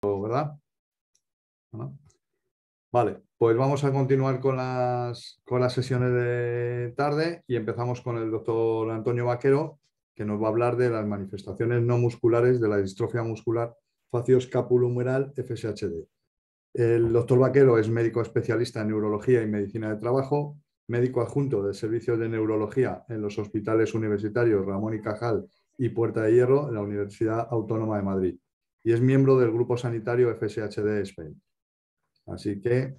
¿Verdad? ¿No? Vale, pues vamos a continuar con las sesiones de tarde y empezamos con el doctor Antonio Vaquero, que nos va a hablar de las manifestaciones no musculares de la distrofia muscular facioscapulohumeral FSHD. El doctor Vaquero es médico especialista en neurología y medicina de trabajo, médico adjunto del servicio de neurología en los hospitales universitarios Ramón y Cajal y Puerta de Hierro en la Universidad Autónoma de Madrid y es miembro del grupo sanitario FSHD Spain. Así que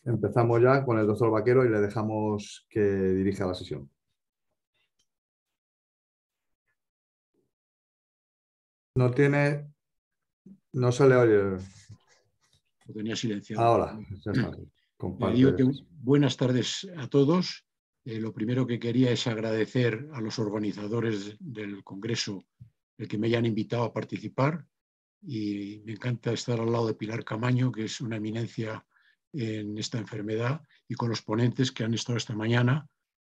empezamos ya con el doctor Vaquero y le dejamos que dirija la sesión. No se le oye. Lo tenía silenciado. Ahora, ya está. Digo que buenas tardes a todos. Lo primero que quería es agradecer a los organizadores del Congreso el que me hayan invitado a participar y me encanta estar al lado de Pilar Camaño, que es una eminencia en esta enfermedad, y con los ponentes que han estado esta mañana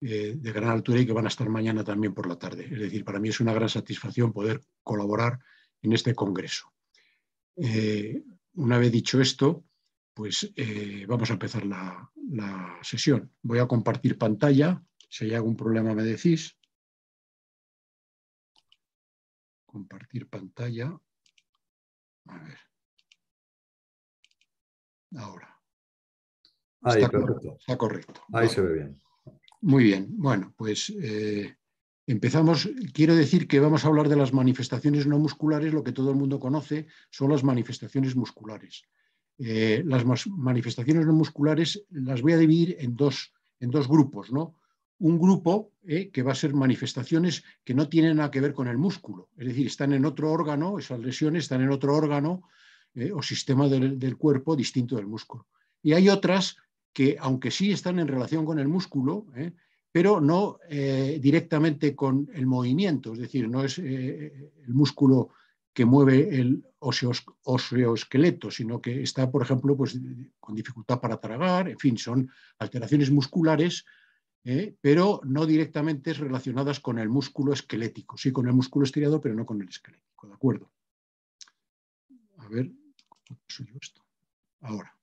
de gran altura y que van a estar mañana también por la tarde. Es decir, para mí es una gran satisfacción poder colaborar en este Congreso. Una vez dicho esto, pues vamos a empezar la sesión. Voy a compartir pantalla. Si hay algún problema me decís. Compartir pantalla. A ver. Ahora. Ahí, perfecto. Está correcto. Ahí vale. Se ve bien. Muy bien. Bueno, pues empezamos. Quiero decir que vamos a hablar de las manifestaciones no musculares. Lo que todo el mundo conoce son las manifestaciones musculares. Las manifestaciones no musculares las voy a dividir en dos grupos, ¿no? Un grupo que va a ser manifestaciones que no tienen nada que ver con el músculo, es decir, están en otro órgano, esas lesiones están en otro órgano o sistema del cuerpo distinto del músculo. Y hay otras que, aunque sí están en relación con el músculo, pero no directamente con el movimiento, es decir, no es el músculo que mueve el osteoesqueleto, sino que está, por ejemplo, pues, con dificultad para tragar, en fin, son alteraciones musculares, pero no directamente relacionadas con el músculo esquelético, sí con el músculo estriado, pero no con el esquelético, ¿de acuerdo? A ver, ¿cómo soy yo esto? Ahora.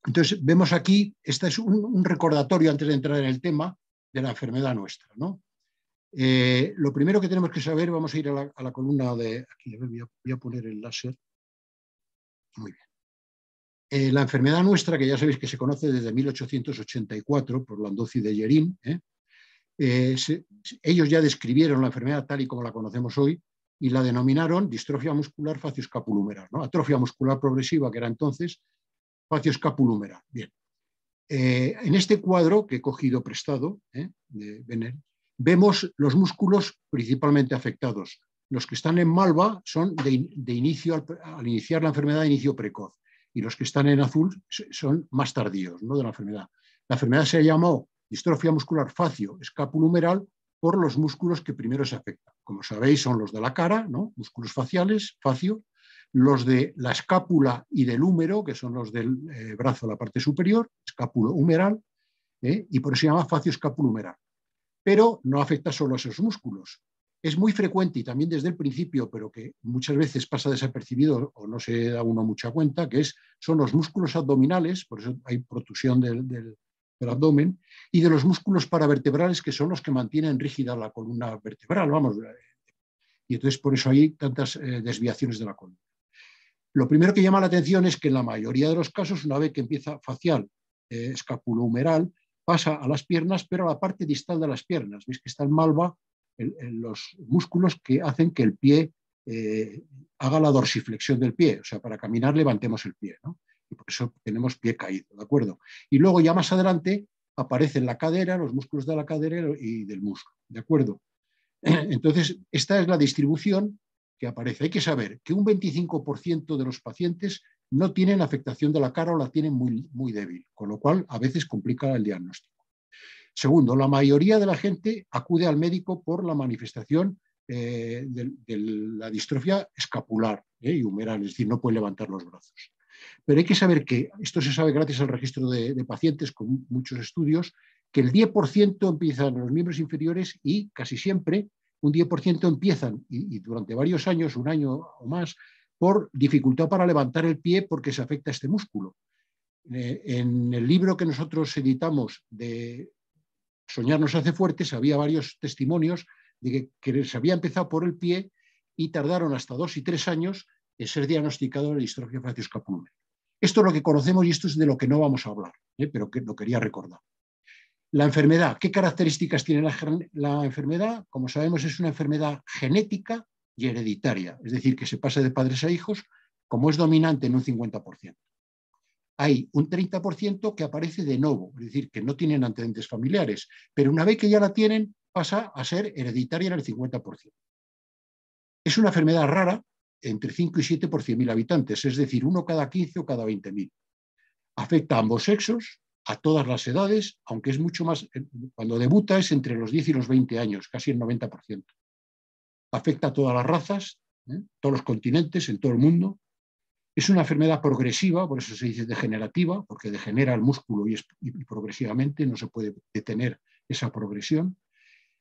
Entonces, vemos aquí, este es un recordatorio antes de entrar en el tema de la enfermedad nuestra, ¿no? Lo primero que tenemos que saber, vamos a ir a la columna de aquí, voy a poner el láser. Muy bien. La enfermedad nuestra, que ya sabéis que se conoce desde 1884 por Landozzi de Yerin, ellos ya describieron la enfermedad tal y como la conocemos hoy y la denominaron distrofia muscular facioscapulohumeral, ¿no? Atrofia muscular progresiva, que era entonces facioscapulohumeral. Bien. En este cuadro que he cogido prestado de Benner, vemos los músculos principalmente afectados. Los que están en malva son de inicio, al iniciar la enfermedad, de inicio precoz, y los que están en azul son más tardíos, ¿no?, de la enfermedad. La enfermedad se llamó distrofia muscular facio-escapulohumeral por los músculos que primero se afectan. Como sabéis, son los de la cara, ¿no?, músculos faciales, facio, los de la escápula y del húmero, que son los del brazo, la parte superior, escapulohumeral, y por eso se llama facioscapulohumeral. Pero no afecta solo a esos músculos. Es muy frecuente, y también desde el principio, pero que muchas veces pasa desapercibido o no se da uno mucha cuenta, que son los músculos abdominales, por eso hay protusión del abdomen, y de los músculos paravertebrales, que son los que mantienen rígida la columna vertebral, vamos. Y entonces por eso hay tantas desviaciones de la columna. Lo primero que llama la atención es que en la mayoría de los casos, una vez que empieza facial, escapulohumeral, pasa a las piernas, pero a la parte distal de las piernas. Veis que está en malva los músculos que hacen que el pie haga la dorsiflexión del pie, o sea, para caminar levantemos el pie, ¿no? Y por eso tenemos pie caído, ¿de acuerdo? Y luego ya más adelante aparecen la cadera, los músculos de la cadera y del muslo, ¿de acuerdo? Entonces, esta es la distribución que aparece. Hay que saber que un 25% de los pacientes no tienen afectación de la cara o la tienen muy, muy débil, con lo cual a veces complica el diagnóstico. Segundo, la mayoría de la gente acude al médico por la manifestación de la distrofia escapular y humeral, es decir, no puede levantar los brazos. Pero hay que saber que, esto se sabe gracias al registro de pacientes con muchos estudios, que el 10% empieza en los miembros inferiores y casi siempre un 10% empiezan y durante varios años, un año o más, por dificultad para levantar el pie porque se afecta este músculo. En el libro que nosotros editamos de Soñar nos hace fuertes, había varios testimonios de que se había empezado por el pie y tardaron hasta 2 y 3 años en ser diagnosticado de distrofia facioscapulométrica. Esto es lo que conocemos y esto es de lo que no vamos a hablar, pero que lo quería recordar. La enfermedad, ¿qué características tiene la enfermedad? Como sabemos, es una enfermedad genética y hereditaria, es decir, que se pasa de padres a hijos, como es dominante en un 50%. Hay un 30% que aparece de novo, es decir, que no tienen antecedentes familiares, pero una vez que ya la tienen, pasa a ser hereditaria en el 50%. Es una enfermedad rara, entre 5 y 7 por 100.000 habitantes, es decir, 1 cada 15 o cada 20.000. Afecta a ambos sexos, a todas las edades, aunque es mucho más, cuando debuta es entre los 10 y los 20 años, casi el 90%. Afecta a todas las razas, todos los continentes, en todo el mundo. Es una enfermedad progresiva, por eso se dice degenerativa, porque degenera el músculo y progresivamente no se puede detener esa progresión.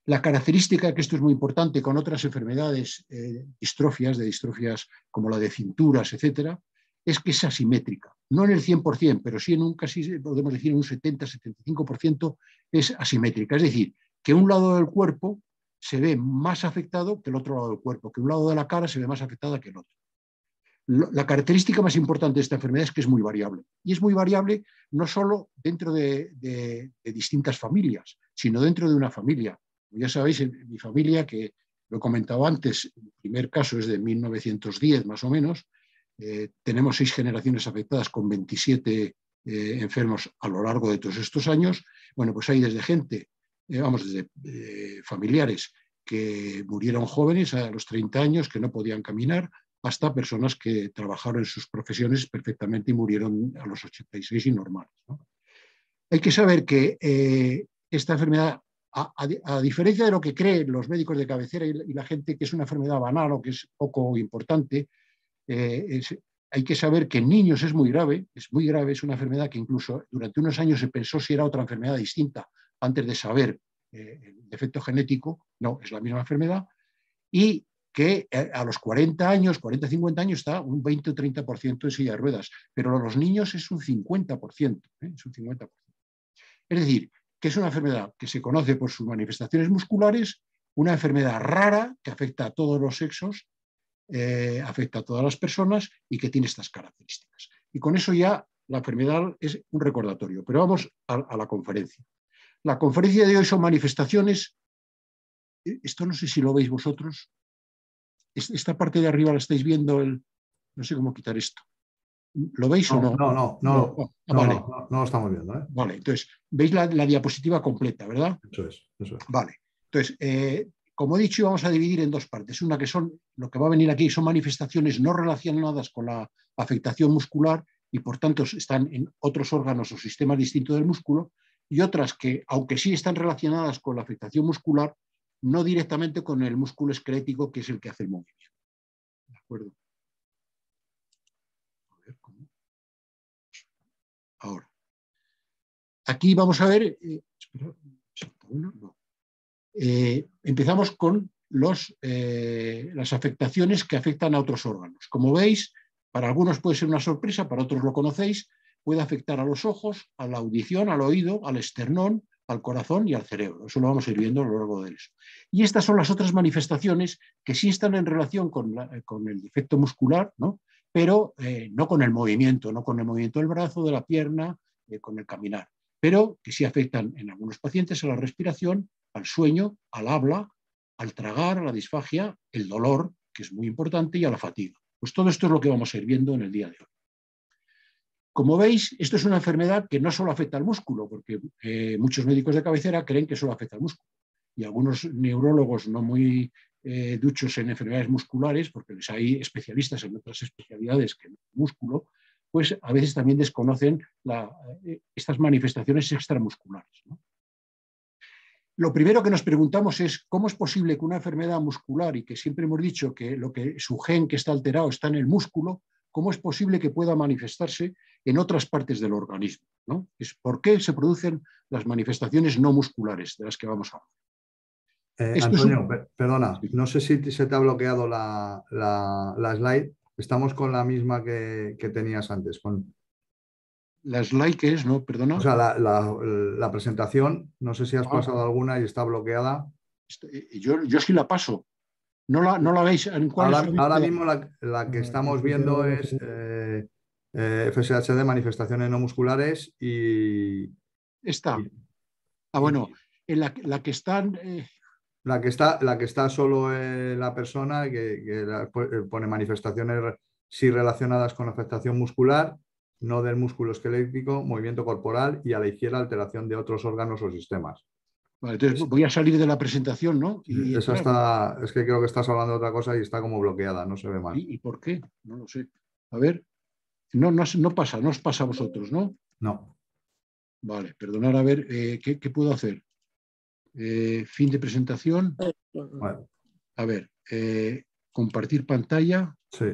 La característica, que esto es muy importante con otras enfermedades, distrofias como la de cinturas, etcétera, es que es asimétrica. No en el 100%, pero sí en un casi, podemos decir, en un 70-75% es asimétrica. Es decir, que un lado del cuerpo se ve más afectado que el otro lado del cuerpo, que un lado de la cara se ve más afectada que el otro. La característica más importante de esta enfermedad es que es muy variable. Y es muy variable no solo dentro de distintas familias, sino dentro de una familia. Ya sabéis, en mi familia, que lo he comentado antes, el primer caso es de 1910 más o menos, tenemos 6 generaciones afectadas con 27 enfermos a lo largo de todos estos años. Bueno, pues hay desde gente, desde familiares que murieron jóvenes a los 30 años, que no podían caminar, hasta personas que trabajaron en sus profesiones perfectamente y murieron a los 86 y normales, ¿no? Hay que saber que esta enfermedad, a diferencia de lo que creen los médicos de cabecera y la gente, que es una enfermedad banal o que es poco importante, hay que saber que en niños es muy grave, es una enfermedad que incluso durante unos años se pensó si era otra enfermedad distinta antes de saber el defecto genético. No, es la misma enfermedad, y que a los 40 años, 40-50 años está un 20 o 30% en silla de ruedas, pero a los niños es un 50%, es un 50%. Es decir, que es una enfermedad que se conoce por sus manifestaciones musculares, una enfermedad rara que afecta a todos los sexos, afecta a todas las personas y que tiene estas características. Y con eso ya la enfermedad es un recordatorio. Pero vamos a la conferencia. La conferencia de hoy son manifestaciones. Esto no sé si lo veis vosotros. Esta parte de arriba la estáis viendo, no sé cómo quitar esto. ¿Lo veis o no? No Vale. No lo estamos viendo, ¿eh? Vale, entonces, veis la diapositiva completa, ¿verdad? Eso es. Vale, entonces, como he dicho, vamos a dividir en 2 partes. Una que son, lo que va a venir aquí, son manifestaciones no relacionadas con la afectación muscular y por tanto están en otros órganos o sistemas distintos del músculo, y otras que, aunque sí están relacionadas con la afectación muscular, no directamente con el músculo esquelético, que es el que hace el movimiento. ¿De acuerdo? A ver cómo. Ahora. Aquí vamos a ver. Empezamos con las afectaciones que afectan a otros órganos. Como veis, para algunos puede ser una sorpresa, para otros lo conocéis, puede afectar a los ojos, a la audición, al oído, al esternón, al corazón y al cerebro. Eso lo vamos a ir viendo a lo largo de eso. Y estas son las otras manifestaciones que sí están en relación con el defecto muscular, ¿no? Pero no con el movimiento, no con el movimiento del brazo, de la pierna, con el caminar, pero que sí afectan en algunos pacientes a la respiración, al sueño, al habla, al tragar, a la disfagia, el dolor, que es muy importante, y a la fatiga. Pues todo esto es lo que vamos a ir viendo en el día de hoy. Como veis, esto es una enfermedad que no solo afecta al músculo, porque muchos médicos de cabecera creen que solo afecta al músculo. Y algunos neurólogos no muy duchos en enfermedades musculares, porque les hay especialistas en otras especialidades que en el músculo, pues a veces también desconocen estas manifestaciones extramusculares, ¿no? Lo primero que nos preguntamos es cómo es posible que una enfermedad muscular, y que siempre hemos dicho que su gen que está alterado está en el músculo, cómo es posible que pueda manifestarse en otras partes del organismo, ¿no? Es por qué se producen las manifestaciones no musculares de las que vamos a hablar. Esto es Antonio, perdona, sí. no sé si se te ha bloqueado la slide. Estamos con la misma que tenías antes. Las likes, ¿no? O Perdona. sea, la presentación, no sé si has Ah, pasado alguna y está bloqueada. yo sí la paso. ¿No la veis? ¿En cuál es la Ahora misma? mismo la que estamos viendo FSHD, es FSHD, manifestaciones no musculares Esta. y- Ah, bueno, y en la que están. la que está solo la persona que pone manifestaciones sí relacionadas con afectación muscular, no del músculo esquelético, movimiento corporal y a la izquierda alteración de otros órganos o sistemas. Vale, entonces Es- voy a salir de la presentación, ¿no? Y Esa entrar. es que creo que estás hablando de otra cosa y está como bloqueada, no se ve más. ¿Y por qué? No lo sé. A ver, no pasa, no os pasa a vosotros, ¿no? No. Vale, perdonar, a ver, ¿qué puedo hacer? Fin de presentación. Bueno, A ver, compartir pantalla. sí.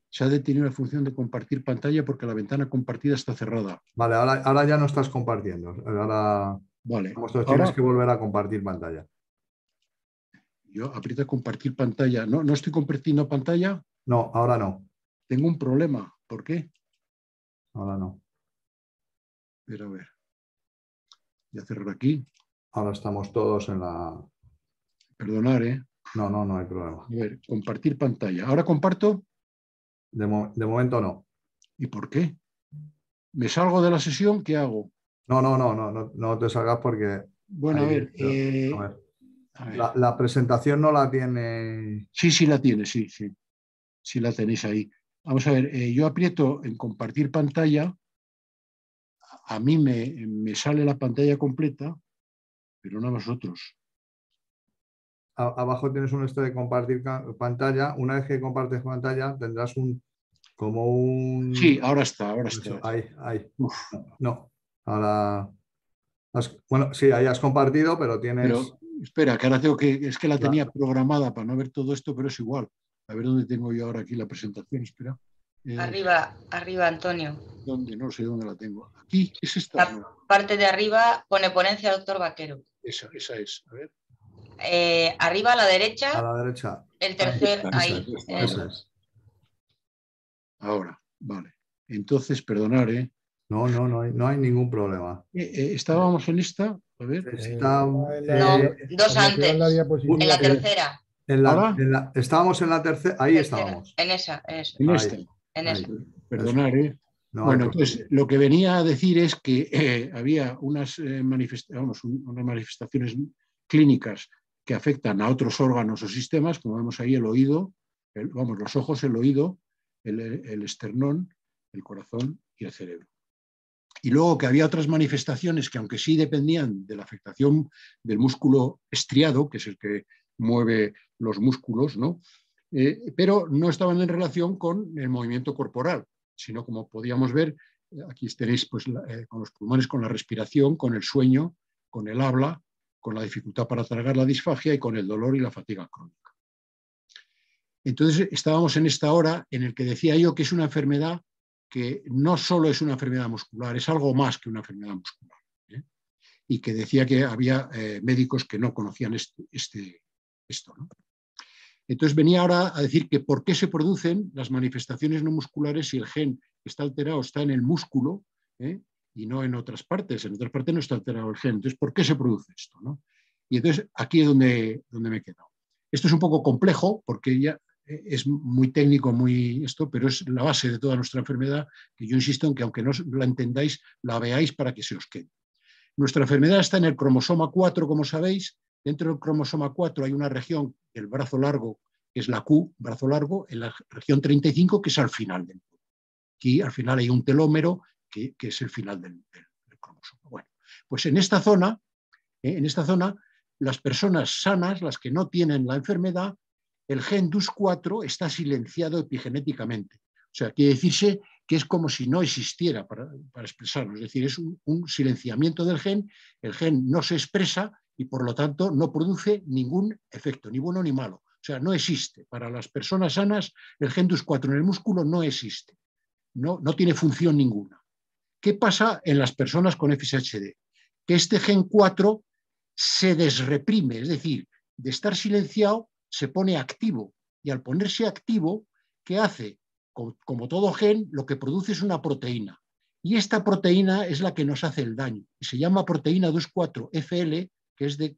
Se ha detenido la función de compartir pantalla porque la ventana compartida está cerrada. Vale, ahora ya no estás compartiendo. Ahora Vale, tienes ahora que volver a compartir pantalla. yo aprieto compartir pantalla. No estoy compartiendo pantalla. No, ahora no. Tengo un problema. ¿Por qué? Ahora no. A ver. Voy a cerrar aquí. Ahora estamos todos en la... Perdonar, ¿eh? No, no, no hay problema. A ver, compartir pantalla. Ahora comparto. De momento no. ¿Y por qué? ¿Me salgo de la sesión? ¿Qué hago? No, no, no, no, no, no te salgas porque Bueno, a ahí, ver. a ver, A ver. la presentación no la tiene. Sí la tiene, sí. Sí la tenéis ahí. Vamos a ver, yo aprieto en compartir pantalla. A mí me sale la pantalla completa, pero no a vosotros. Abajo tienes un esto de compartir pantalla. Una vez que compartes pantalla, tendrás como Sí, un. ahora está, ahora está. Eso, ahí. Uf, No, ahora. Bueno, sí, ahí has compartido, pero pero tienes. espera, que ahora tengo que. Es que la la- tenía programada para no ver todo esto, pero es igual. A ver dónde tengo yo ahora aquí la presentación. Espera. Arriba, arriba, Antonio. ¿Dónde? No sé dónde la tengo. ¿Aquí? ¿Es esta? La No, parte de arriba pone ponencia doctor Vaquero. esa es. A ver. Arriba a la a derecha, la derecha. el Ah, tercer, esta ahí. es. Esa es. Ahora, vale. Entonces, perdonar, ¿eh? No, no, no hay ningún problema. Estábamos en esta. A ver. Está, No, dos Cuando te dan la antes. En diapositiva la que tercera. ¿Ahora? estábamos en la tercera, ahí Tercera. estábamos. En esa, eso. En Ahí, esta. En ahí. esa. Perdonar, Eso. ¿eh? No hay Bueno, problema. entonces lo que venía a decir es que había unas manifestaciones clínicas que afectan a otros órganos o sistemas, como vemos ahí el oído, los ojos, el oído, el esternón, el corazón y el cerebro. Y luego que había otras manifestaciones que, aunque sí dependían de la afectación del músculo estriado, que es el que mueve los músculos, ¿no? Pero no estaban en relación con el movimiento corporal, sino, como podíamos ver, aquí tenéis pues, con los pulmones, con la respiración, con el sueño, con el habla, con la dificultad para tragar, la disfagia y con el dolor y la fatiga crónica. Entonces estábamos en esta hora en el que decía yo que es una enfermedad que no solo es una enfermedad muscular, es algo más que una enfermedad muscular. Y que decía que había médicos que no conocían esto, ¿no? Entonces venía ahora a decir que por qué se producen las manifestaciones no musculares si el gen que está alterado está en el músculo y no en otras partes. En otras partes no está alterado el gen. Entonces, ¿por qué se produce esto, no? Y entonces aquí es donde me he quedado. Esto es un poco complejo porque ya es muy técnico, pero es la base de toda nuestra enfermedad, que yo insisto en que aunque no la entendáis, la veáis para que se os quede. Nuestra enfermedad está en el cromosoma 4, como sabéis. Dentro del cromosoma 4 hay una región, el brazo largo, que es la Q, brazo largo, en la región 35, que es al final del todo. Aquí al final hay un telómero, que es el final del cromosoma. Bueno, pues en esta zona, las personas sanas, las que no tienen la enfermedad, el gen DUS4 está silenciado epigenéticamente. O sea, quiere decirse que es como si no existiera para expresarlo. Es decir, es un silenciamiento del gen, el gen no se expresa y por lo tanto no produce ningún efecto, ni bueno ni malo. O sea, no existe. Para las personas sanas, el gen DUS4 en el músculo no existe. No tiene función ninguna. ¿Qué pasa en las personas con FSHD? Que este gen 4 se desreprime, es decir, de estar silenciado se pone activo. Y al ponerse activo, ¿qué hace? Como todo gen, lo que produce es una proteína. Y esta proteína es la que nos hace el daño. Y se llama proteína 2,4-FL, que es de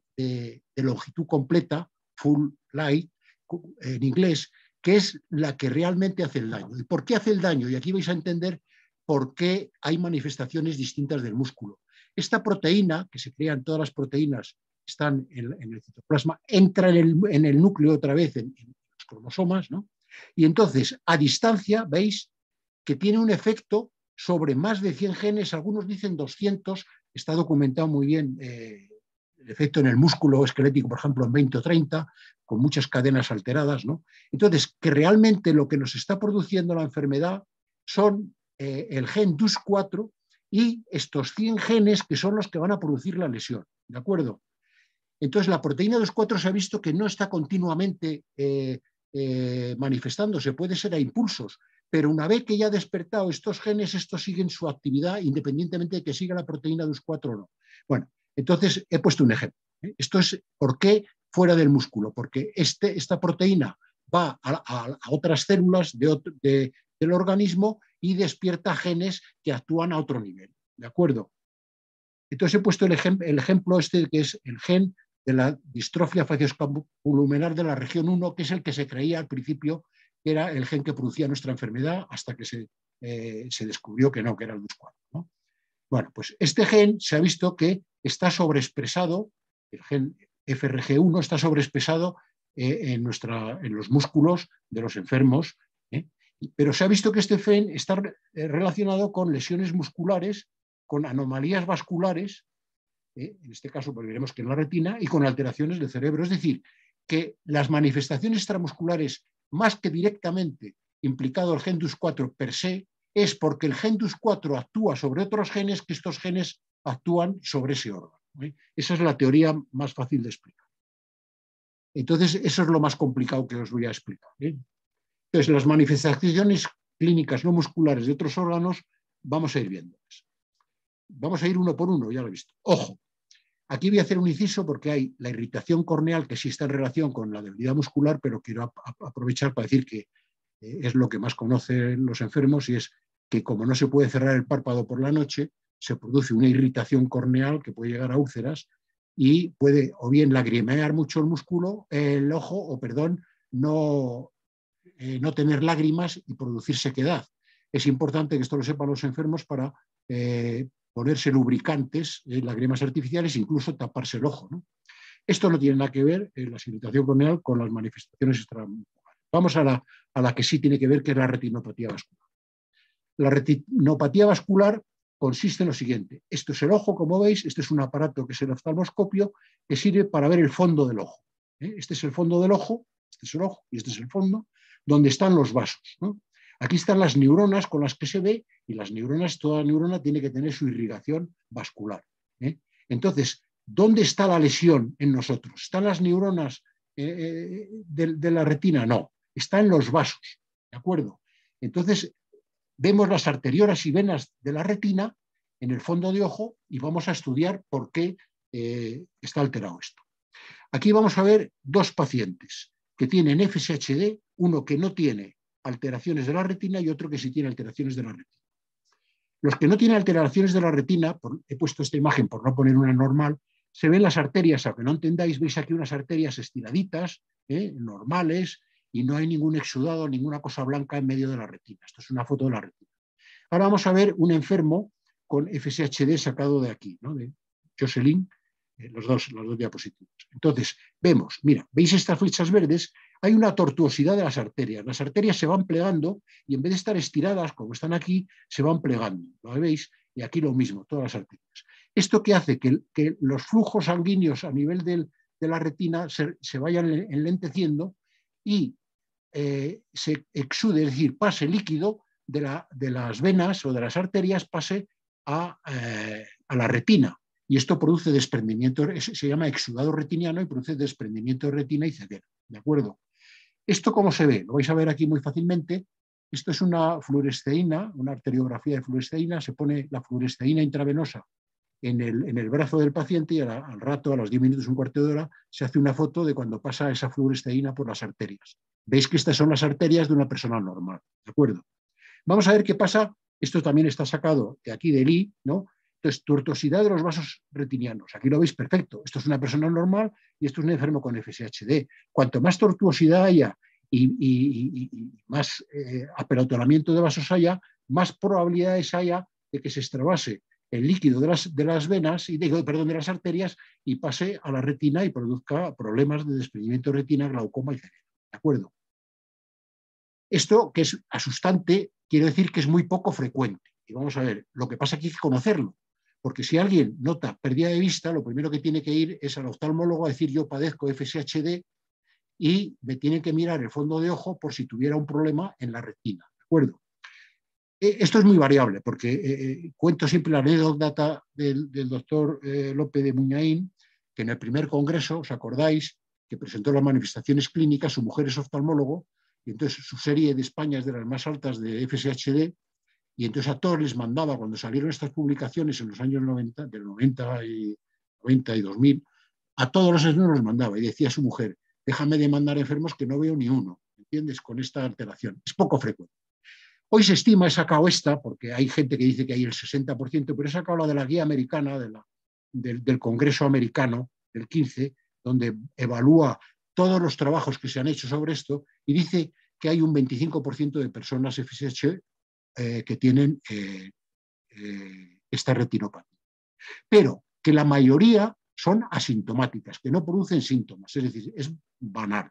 longitud completa, full light, en inglés, que es la que realmente hace el daño. ¿Y por qué hace el daño? Y aquí vais a entender por qué hay manifestaciones distintas del músculo. Esta proteína, que se crea en todas las proteínas, están en el citoplasma, entra en el núcleo otra vez, en los cromosomas, ¿no? Y entonces, a distancia, veis que tiene un efecto sobre más de 100 genes, algunos dicen 200, está documentado muy bien el efecto en el músculo esquelético, por ejemplo, en 20 o 30, con muchas cadenas alteradas, ¿no? Entonces, que realmente lo que nos está produciendo la enfermedad son el gen DUS4 y estos 100 genes que son los que van a producir la lesión, ¿de acuerdo? Entonces, la proteína DUS4 se ha visto que no está continuamente manifestándose, puede ser a impulsos, pero una vez que ya ha despertado estos genes, estos siguen su actividad independientemente de que siga la proteína DUS4 o no. Bueno, entonces he puesto un ejemplo. Esto es por qué fuera del músculo, porque esta proteína va a otras células del organismo y despierta genes que actúan a otro nivel, ¿de acuerdo? Entonces he puesto el ejemplo este, que es el gen de la distrofia facioscapulohumeral de la región 1, que es el que se creía al principio que era el gen que producía nuestra enfermedad, hasta que se descubrió que no, que era el DUS4, ¿no? Bueno, pues este gen se ha visto que está sobreexpresado, el gen FRG1 está sobreexpresado en los músculos de los enfermos, pero se ha visto que este gen está relacionado con lesiones musculares, con anomalías vasculares, en este caso pues veremos que en la retina, y con alteraciones del cerebro. Es decir, que las manifestaciones extramusculares, más que directamente implicado el gen DUS4 per se, es porque el gen DUS4 actúa sobre otros genes, que estos genes actúan sobre ese órgano. Esa es la teoría más fácil de explicar. Entonces, eso es lo más complicado que os voy a explicar. Entonces, las manifestaciones clínicas no musculares de otros órganos, vamos a ir viéndolas. Vamos a ir uno por uno, ya lo he visto. Ojo, aquí voy a hacer un inciso porque hay la irritación corneal que sí está en relación con la debilidad muscular, pero quiero aprovechar para decir que es lo que más conocen los enfermos, y es que como no se puede cerrar el párpado por la noche, se produce una irritación corneal que puede llegar a úlceras y puede o bien lagrimear mucho el músculo, el ojo, o perdón, no tener lágrimas y producir sequedad. Es importante que esto lo sepan los enfermos para ponerse lubricantes, lágrimas artificiales, incluso taparse el ojo, ¿no? Esto no tiene nada que ver, la irritación corneal, con las manifestaciones extramusculares. Vamos a la que sí tiene que ver, que es la retinopatía vascular. La retinopatía vascular consiste en lo siguiente. Esto es el ojo, como veis. Este es un aparato que es el oftalmoscopio, que sirve para ver el fondo del ojo. Este es el fondo del ojo, este es el ojo y este es el fondo, donde están los vasos, ¿no? Aquí están las neuronas con las que se ve, y las neuronas, toda neurona tiene que tener su irrigación vascular. Entonces, ¿dónde está la lesión en nosotros? ¿Están las neuronas de la retina? No, está en los vasos, ¿de acuerdo? Entonces, vemos las arteriolas y venas de la retina en el fondo de ojo y vamos a estudiar por qué está alterado esto. Aquí vamos a ver dos pacientes que tienen FSHD, uno que no tiene alteraciones de la retina y otro que sí tiene alteraciones de la retina. Los que no tienen alteraciones de la retina, he puesto esta imagen por no poner una normal, se ven las arterias, aunque no entendáis, veis aquí unas arterias estiraditas, normales, y no hay ningún exudado, ninguna cosa blanca en medio de la retina. Esto es una foto de la retina. Ahora vamos a ver un enfermo con FSHD sacado de aquí, ¿no? De Jocelyn, las dos diapositivas. Entonces, vemos, mira, ¿veis estas flechas verdes? Hay una tortuosidad de las arterias. Las arterias se van plegando y en vez de estar estiradas, como están aquí, se van plegando. ¿Lo veis? Y aquí lo mismo, todas las arterias. ¿Esto qué hace? Que los flujos sanguíneos a nivel de la retina se vayan enlenteciendo y se exude, es decir, pase líquido de las venas o de las arterias, pase a la retina. Y esto produce desprendimiento, se llama exudado retiniano, y produce desprendimiento de retina y ceguera. ¿De acuerdo? ¿Esto cómo se ve? Lo vais a ver aquí muy fácilmente. Esto es una fluoresceína, una arteriografía de fluoresceína. Se pone la fluoresceína intravenosa en el brazo del paciente y al rato, a los 10 minutos, un cuarto de hora, se hace una foto de cuando pasa esa fluoresceína por las arterias. Veis que estas son las arterias de una persona normal, ¿de acuerdo? Vamos a ver qué pasa. Esto también está sacado de aquí de Lee, ¿no? Entonces, tortuosidad de los vasos retinianos. Aquí lo veis perfecto. Esto es una persona normal y esto es un enfermo con FSHD. Cuanto más tortuosidad haya y más apelotonamiento de vasos haya, más probabilidades haya de que se extravase el líquido de las venas, de las arterias, y pase a la retina y produzca problemas de desprendimiento de retina, glaucoma y ceguera. ¿De acuerdo? Esto, que es asustante, quiere decir que es muy poco frecuente. Y vamos a ver, lo que pasa es que hay que conocerlo. Porque si alguien nota pérdida de vista, lo primero que tiene que ir es al oftalmólogo a decir: yo padezco FSHD y me tienen que mirar el fondo de ojo por si tuviera un problema en la retina. ¿De acuerdo? Esto es muy variable, porque cuento siempre la anécdota del doctor López de Muñain, que en el primer congreso, ¿os acordáis?, que presentó las manifestaciones clínicas, su mujer es oftalmólogo, y entonces su serie de España es de las más altas de FSHD, y entonces a todos les mandaba, cuando salieron estas publicaciones en los años 90, del 90 y 2000, a todos los enfermos los mandaba, y decía a su mujer: déjame de mandar enfermos que no veo ni uno, ¿entiendes?, con esta alteración. Es poco frecuente. Hoy se estima, he sacado esta, porque hay gente que dice que hay el 60%, pero he sacado la de la guía americana, del Congreso americano, del 15, donde evalúa todos los trabajos que se han hecho sobre esto, y dice que hay un 25% de personas FSH que tienen esta retinopatía. Pero que la mayoría son asintomáticas, que no producen síntomas, es decir, es banal.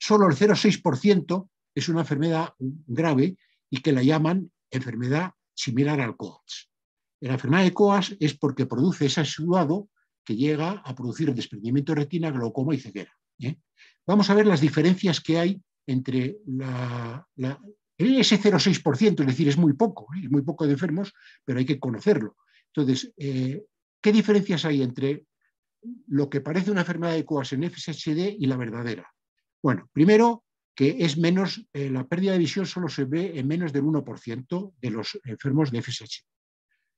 Solo el 0,6% es una enfermedad grave y que la llaman enfermedad similar al COAS. La enfermedad de COAS es porque produce ese exudado que llega a producir desprendimiento de retina, glaucoma y ceguera. Vamos a ver las diferencias que hay entre ese 0,6%, es decir, es muy poco de enfermos, pero hay que conocerlo. Entonces, ¿qué diferencias hay entre lo que parece una enfermedad de COAS en FSHD y la verdadera? Bueno, primero, que es menos, la pérdida de visión solo se ve en menos del 1% de los enfermos de FSHD.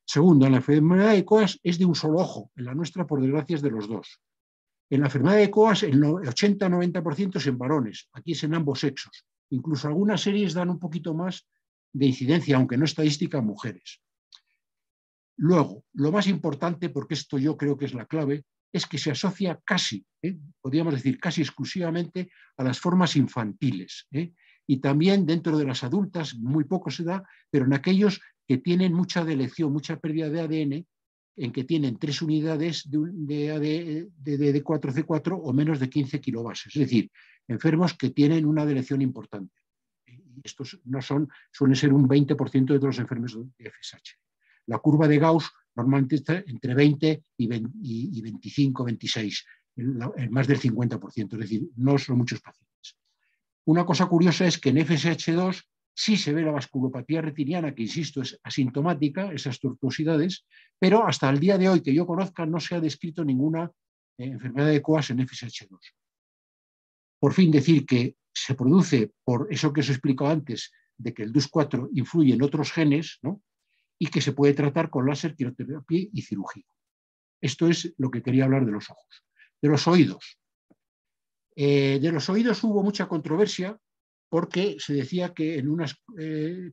Segundo, en la enfermedad de COAS es de un solo ojo, en la nuestra, por desgracia, es de los dos. En la enfermedad de COAS, el 80-90% es en varones, aquí es en ambos sexos. Incluso algunas series dan un poquito más de incidencia, aunque no estadística, en mujeres. Luego, lo más importante, porque esto yo creo que es la clave, es que se asocia casi, podríamos decir casi exclusivamente, a las formas infantiles. Y también dentro de las adultas, muy poco se da, pero en aquellos que tienen mucha deleción, mucha pérdida de ADN, en que tienen 3 unidades de D4C4 o menos de 15 kilobases. Es decir, enfermos que tienen una deleción importante. Y estos no suelen ser un 20% de todos los enfermos de FSH. La curva de Gauss normalmente está entre 20 y 25, 26, en más del 50%, es decir, no son muchos pacientes. Una cosa curiosa es que en FSH2 sí se ve la vasculopatía retiniana, que insisto es asintomática, esas tortuosidades, pero hasta el día de hoy que yo conozca no se ha descrito ninguna enfermedad de COAS en FSH2. Por fin, decir que se produce por eso que os he explicado antes, de que el DUS4 influye en otros genes, ¿no?, y que se puede tratar con láser, quimioterapia y cirugía. Esto es lo que quería hablar de los ojos. De los oídos. De los oídos hubo mucha controversia porque se decía que en unas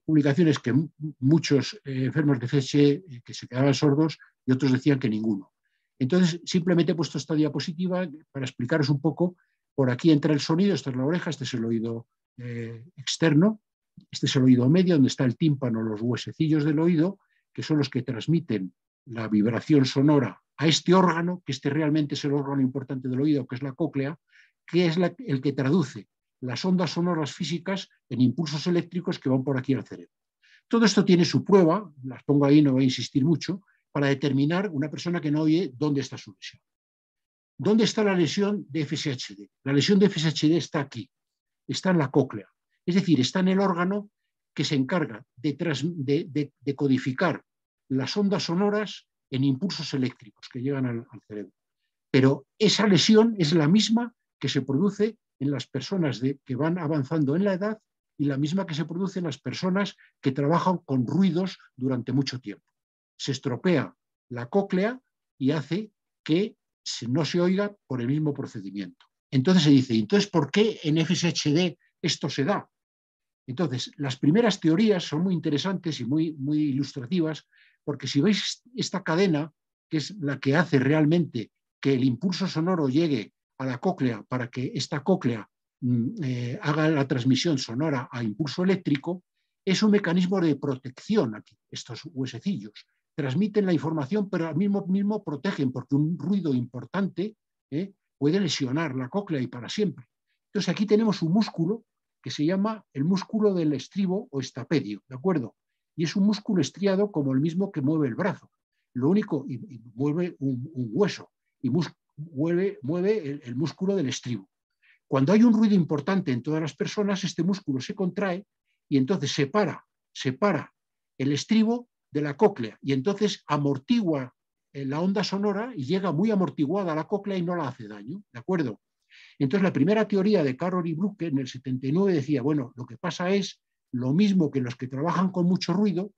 publicaciones que muchos enfermos de FSH que se quedaban sordos y otros decían que ninguno. Entonces, simplemente he puesto esta diapositiva para explicaros un poco. Por aquí entra el sonido, esta es la oreja, este es el oído externo. Este es el oído medio, donde está el tímpano, los huesecillos del oído, que son los que transmiten la vibración sonora a este órgano, que realmente es el órgano importante del oído, que es la cóclea, que es el que traduce las ondas sonoras físicas en impulsos eléctricos que van por aquí al cerebro. Todo esto tiene su prueba, las pongo ahí, no voy a insistir mucho, para determinar una persona que no oye dónde está su lesión. ¿Dónde está la lesión de FSHD? La lesión de FSHD está aquí, está en la cóclea. Es decir, está en el órgano que se encarga de codificar las ondas sonoras en impulsos eléctricos que llegan al cerebro. Pero esa lesión es la misma que se produce en las personas que van avanzando en la edad y la misma que se produce en las personas que trabajan con ruidos durante mucho tiempo. Se estropea la cóclea y hace que no se oiga por el mismo procedimiento. Entonces se dice, entonces, ¿por qué en FSHD esto se da? Entonces, las primeras teorías son muy interesantes y muy ilustrativas, porque si veis esta cadena, que es la que hace realmente que el impulso sonoro llegue a la cóclea para que esta cóclea haga la transmisión sonora a impulso eléctrico, es un mecanismo de protección aquí. Estos huesecillos transmiten la información, pero al mismo protegen, porque un ruido importante puede lesionar la cóclea y para siempre. Entonces aquí tenemos un músculo que se llama el músculo del estribo o estapedio, ¿de acuerdo? Y es un músculo estriado como el mismo que mueve el brazo. Lo único, y mueve un hueso, y mueve el músculo del estribo. Cuando hay un ruido importante en todas las personas, este músculo se contrae y entonces separa el estribo de la cóclea y entonces amortigua la onda sonora y llega muy amortiguada a la cóclea y no la hace daño, ¿de acuerdo? Entonces la primera teoría de Carroll y Bruckner en el 79 decía, bueno, lo que pasa es lo mismo que los que trabajan con mucho ruido,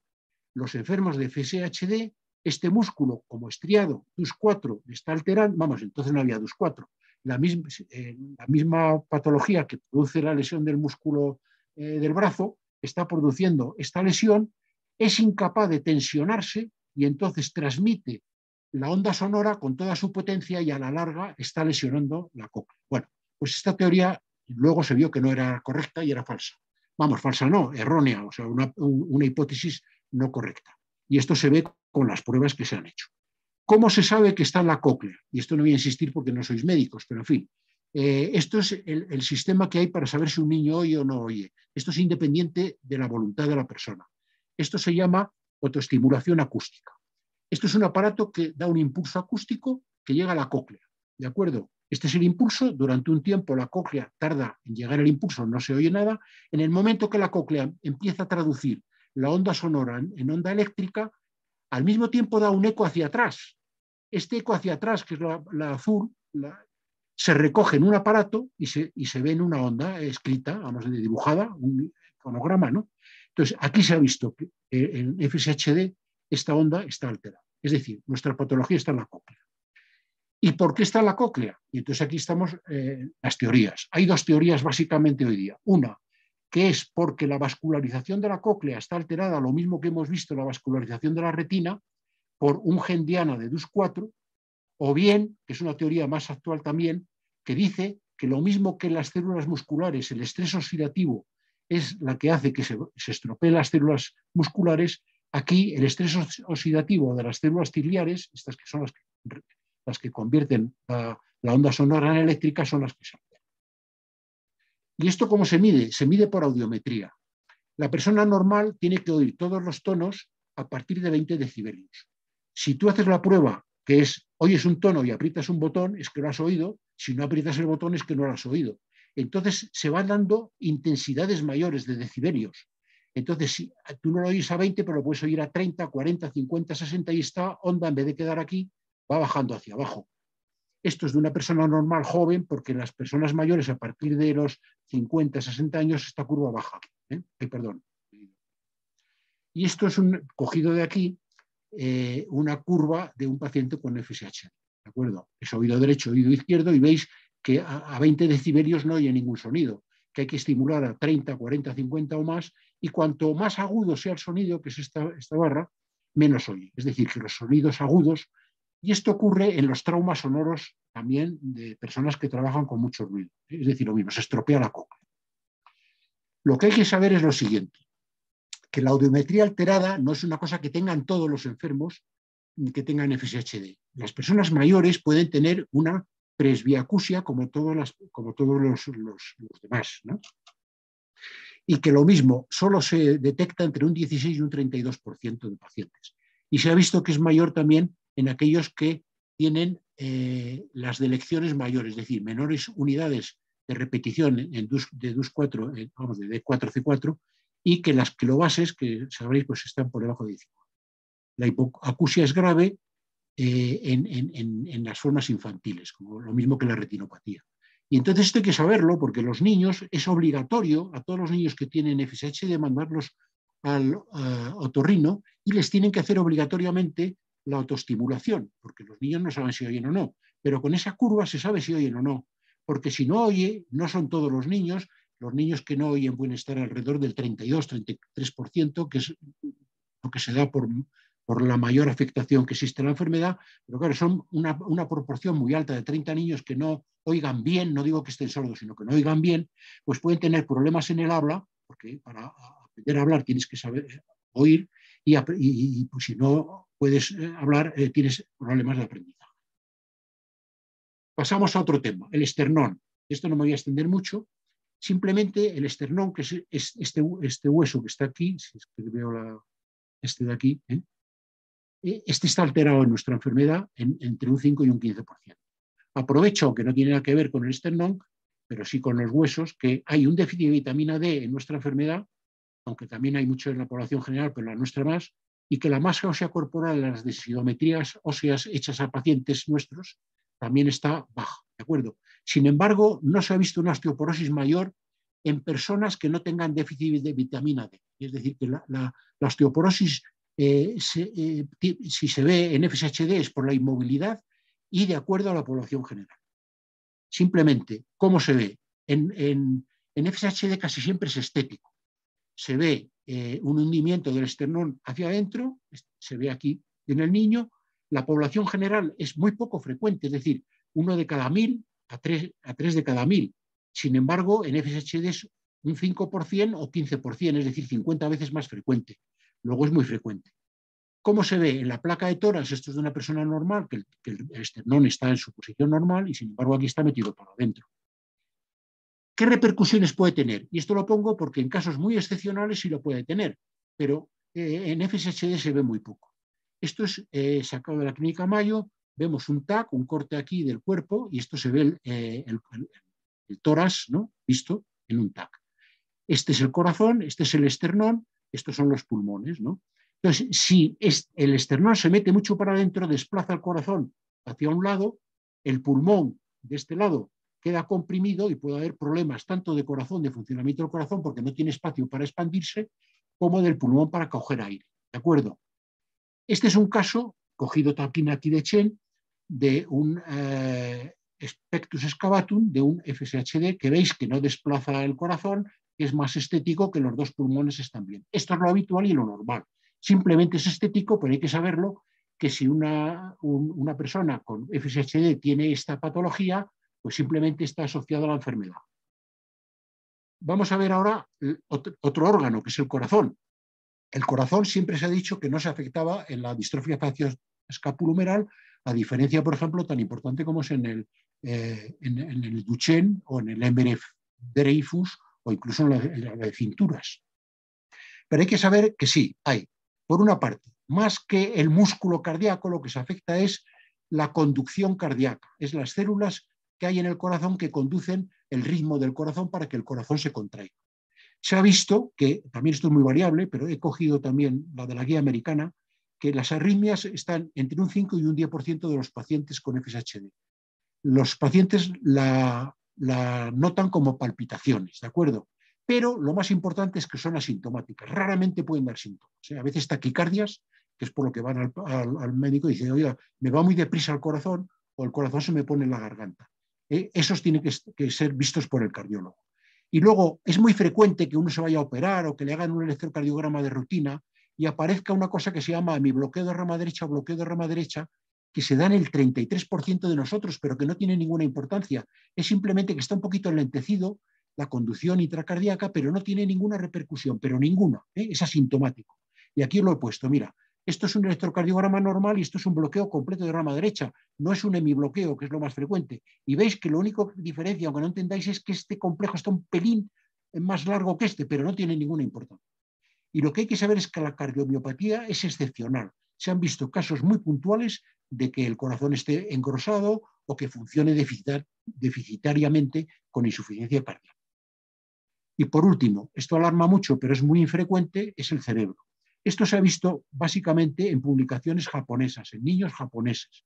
los enfermos de FSHD, este músculo como estriado DUS4 está alterando, vamos, entonces no había DUS4, la misma patología que produce la lesión del músculo del brazo está produciendo esta lesión, es incapaz de tensionarse y entonces transmite la onda sonora con toda su potencia y a la larga está lesionando la cóclea. Bueno, pues esta teoría luego se vio que no era correcta y era falsa. Vamos, falsa no, errónea, o sea, una hipótesis no correcta. Y esto se ve con las pruebas que se han hecho. ¿Cómo se sabe que está en la cóclea? Y esto no voy a insistir porque no sois médicos, pero en fin, esto es el sistema que hay para saber si un niño oye o no oye. Esto es independiente de la voluntad de la persona. Esto se llama fotoestimulación acústica. Esto es un aparato que da un impulso acústico que llega a la cóclea, ¿de acuerdo? Este es el impulso, durante un tiempo la cóclea tarda en llegar el impulso, no se oye nada. En el momento que la cóclea empieza a traducir la onda sonora en onda eléctrica, al mismo tiempo da un eco hacia atrás. Este eco hacia atrás, que es la azul, se recoge en un aparato y se ve en una onda escrita, vamos, dibujada, un fonograma, ¿no? Entonces, aquí se ha visto que en FSHD esta onda está alterada. Es decir, nuestra patología está en la cóclea. ¿Y por qué está en la cóclea? Y entonces aquí estamos las teorías. Hay dos teorías básicamente hoy día. Una, que es porque la vascularización de la cóclea está alterada, lo mismo que hemos visto la vascularización de la retina, por un gen diana de DUS4, o bien, que es una teoría más actual también, que dice que lo mismo que en las células musculares el estrés oxidativo es la que hace que se estropeen las células musculares, aquí el estrés oxidativo de las células ciliares, estas que son las que convierten la onda sonora en eléctrica, son las que se alteran. ¿Y esto cómo se mide? Se mide por audiometría. La persona normal tiene que oír todos los tonos a partir de 20 decibelios. Si tú haces la prueba, que es, oyes un tono y aprietas un botón, es que lo has oído. Si no aprietas el botón, es que no lo has oído. Entonces se van dando intensidades mayores de decibelios. Entonces, si tú no lo oyes a 20, pero lo puedes oír a 30, 40, 50, 60 y esta onda, en vez de quedar aquí, va bajando hacia abajo. Esto es de una persona normal joven, porque en las personas mayores a partir de los 50, 60 años esta curva baja. Perdón. Y esto es cogido de aquí, una curva de un paciente con FSH. ¿De acuerdo? Es oído derecho, oído izquierdo, y veis que a 20 decibelios no oye ningún sonido, que hay que estimular a 30, 40, 50 o más, y cuanto más agudo sea el sonido, que es esta barra, menos oye. Es decir, que los sonidos agudos, y esto ocurre en los traumas sonoros también de personas que trabajan con mucho ruido. Es decir, lo mismo, se estropea la cóclea. Lo que hay que saber es lo siguiente, que la audiometría alterada no es una cosa que tengan todos los enfermos que tengan FSHD. Las personas mayores pueden tener una presbiacusia como todos los demás, ¿no? Y que lo mismo solo se detecta entre un 16 y un 32% de pacientes. Y se ha visto que es mayor también en aquellos que tienen las delecciones mayores, es decir, menores unidades de repetición de DUS4, vamos, de D4C4, y que las kilobases, que sabréis, pues están por debajo de 19. La hipoacusia es grave en las formas infantiles, como lo mismo que la retinopatía. Y entonces esto hay que saberlo, porque los niños, es obligatorio a todos los niños que tienen FSH de mandarlos al otorrino, y les tienen que hacer obligatoriamente la autoestimulación, porque los niños no saben si oyen o no, pero con esa curva se sabe si oyen o no, porque si no oye, no son todos los niños que no oyen pueden estar alrededor del 32-33%, que es lo que se da por la mayor afectación que existe en la enfermedad, pero claro, son una proporción muy alta de 30 niños que no oigan bien, no digo que estén sordos, sino que no oigan bien, pues pueden tener problemas en el habla, porque para aprender a hablar tienes que saber oír, y pues si no puedes hablar, tienes problemas de aprendizaje. Pasamos a otro tema, el esternón. Esto no me voy a extender mucho, simplemente el esternón, que es este hueso que está aquí, si es que veo este de aquí, este está alterado en nuestra enfermedad entre un 5 y un 15%. Aprovecho, aunque no tiene nada que ver con el esternón, pero sí con los huesos, que hay un déficit de vitamina D en nuestra enfermedad, aunque también hay mucho en la población general, pero la nuestra más, y que la masa ósea corporal, las densitometrías óseas hechas a pacientes nuestros, también está baja, ¿de acuerdo? Sin embargo, no se ha visto una osteoporosis mayor en personas que no tengan déficit de vitamina D. Es decir, que la osteoporosis, si se ve en FSHD, es por la inmovilidad y de acuerdo a la población general. Simplemente, ¿cómo se ve? En FSHD casi siempre es estético. Se ve un hundimiento del esternón hacia adentro, se ve aquí en el niño. La población general es muy poco frecuente, es decir, 1 de cada 1000 a 3 de cada 1000. Sin embargo, en FSHD es un 5% o 15%, es decir, 50 veces más frecuente. Luego es muy frecuente. ¿Cómo se ve? En la placa de tórax, esto es de una persona normal, que el esternón está en su posición normal y sin embargo aquí está metido para adentro. ¿Qué repercusiones puede tener? Y esto lo pongo porque en casos muy excepcionales sí lo puede tener, pero en FSHD se ve muy poco. Esto es sacado de la Clínica Mayo, vemos un TAC, un corte aquí del cuerpo, y esto se ve el tórax, ¿no?, visto en un TAC. Este es el corazón, este es el esternón, estos son los pulmones, ¿no? Entonces, si el esternón se mete mucho para adentro, desplaza el corazón hacia un lado, el pulmón de este lado queda comprimido y puede haber problemas tanto de corazón, de funcionamiento del corazón, porque no tiene espacio para expandirse, como del pulmón para coger aire. ¿De acuerdo? Este es un caso, cogido también aquí de Chen, de un spectus excavatum, de un FSHD, que veis que no desplaza el corazón, que es más estético, que los dos pulmones están bien. Esto es lo habitual y lo normal. Simplemente es estético, pero hay que saberlo, que si una persona con FSHD tiene esta patología, pues simplemente está asociado a la enfermedad. Vamos a ver ahora otro órgano, que es el corazón. El corazón siempre se ha dicho que no se afectaba en la distrofia facioscapulohumeral, a diferencia, por ejemplo, tan importante como es en el Duchenne o en el Lemberg-Dreyfus o incluso en la de cinturas. Pero hay que saber que sí, hay, por una parte, más que el músculo cardíaco, lo que se afecta es la conducción cardíaca, es las células que hay en el corazón que conducen el ritmo del corazón para que el corazón se contraiga. Se ha visto que, también esto es muy variable, pero he cogido también la de la guía americana, que las arritmias están entre un 5 y un 10% de los pacientes con FSHD. Los pacientes la notan como palpitaciones, ¿de acuerdo? Pero lo más importante es que son asintomáticas, raramente pueden dar síntomas. A veces taquicardias, que es por lo que van al médico y dicen, oiga, me va muy deprisa el corazón o el corazón se me pone en la garganta. Esos tienen que ser vistos por el cardiólogo. Y luego es muy frecuente que uno se vaya a operar o que le hagan un electrocardiograma de rutina y aparezca una cosa que se llama hemibloqueo de rama derecha o bloqueo de rama derecha, que se da en el 33% de nosotros, pero que no tiene ninguna importancia. Es simplemente que está un poquito enlentecido la conducción intracardíaca, pero no tiene ninguna repercusión, pero ninguna, es asintomático. Y aquí lo he puesto, mira, esto es un electrocardiograma normal y esto es un bloqueo completo de rama derecha, no es un hemibloqueo, que es lo más frecuente. Y veis que lo único que diferencia, aunque no entendáis, es que este complejo está un pelín más largo que este, pero no tiene ninguna importancia. Y lo que hay que saber es que la cardiomiopatía es excepcional. Se han visto casos muy puntuales de que el corazón esté engrosado o que funcione deficitariamente con insuficiencia cardíaca. Y por último, esto alarma mucho, pero es muy infrecuente, es el cerebro. Esto se ha visto básicamente en publicaciones japonesas, en niños japoneses.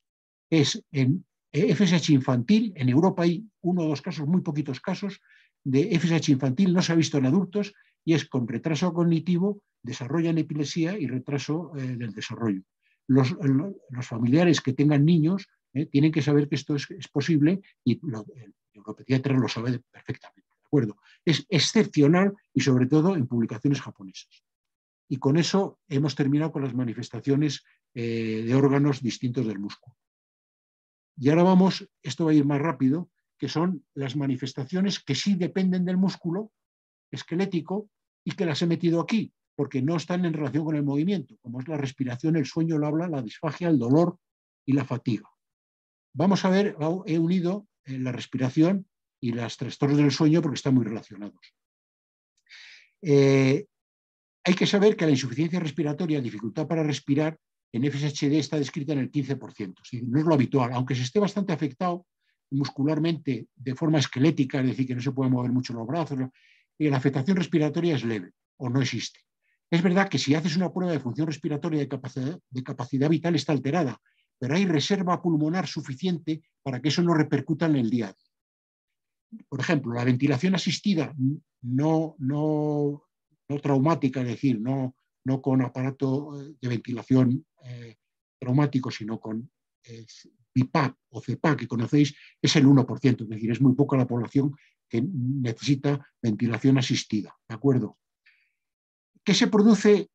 Es en FSH infantil, en Europa hay 1 o 2 casos, muy poquitos casos, de FSH infantil, no se ha visto en adultos, y es con retraso cognitivo, desarrollo en epilepsia y retraso del desarrollo. los familiares que tengan niños tienen que saber que esto es posible y el neuropediatra lo sabe perfectamente. ¿De acuerdo? Es excepcional y sobre todo en publicaciones japonesas. Y con eso hemos terminado con las manifestaciones de órganos distintos del músculo. Y ahora vamos, esto va a ir más rápido, que son las manifestaciones que sí dependen del músculo esquelético y que las he metido aquí, porque no están en relación con el movimiento, como es la respiración, el sueño, el habla, la disfagia, el dolor y la fatiga. Vamos a ver, he unido la respiración y los trastornos del sueño porque están muy relacionados. Hay que saber que la insuficiencia respiratoria, dificultad para respirar, en FSHD está descrita en el 15%. No es lo habitual, aunque se esté bastante afectado muscularmente de forma esquelética, es decir, que no se pueden mover mucho los brazos, la afectación respiratoria es leve o no existe. Es verdad que si haces una prueba de función respiratoria de capacidad vital está alterada, pero hay reserva pulmonar suficiente para que eso no repercuta en el día a día. Por ejemplo, la ventilación asistida no traumática, es decir, no con aparato de ventilación traumático, sino con BiPAP o CPAP, que conocéis, es el 1%, es decir, es muy poca la población que necesita ventilación asistida, ¿de acuerdo? ¿Qué se produce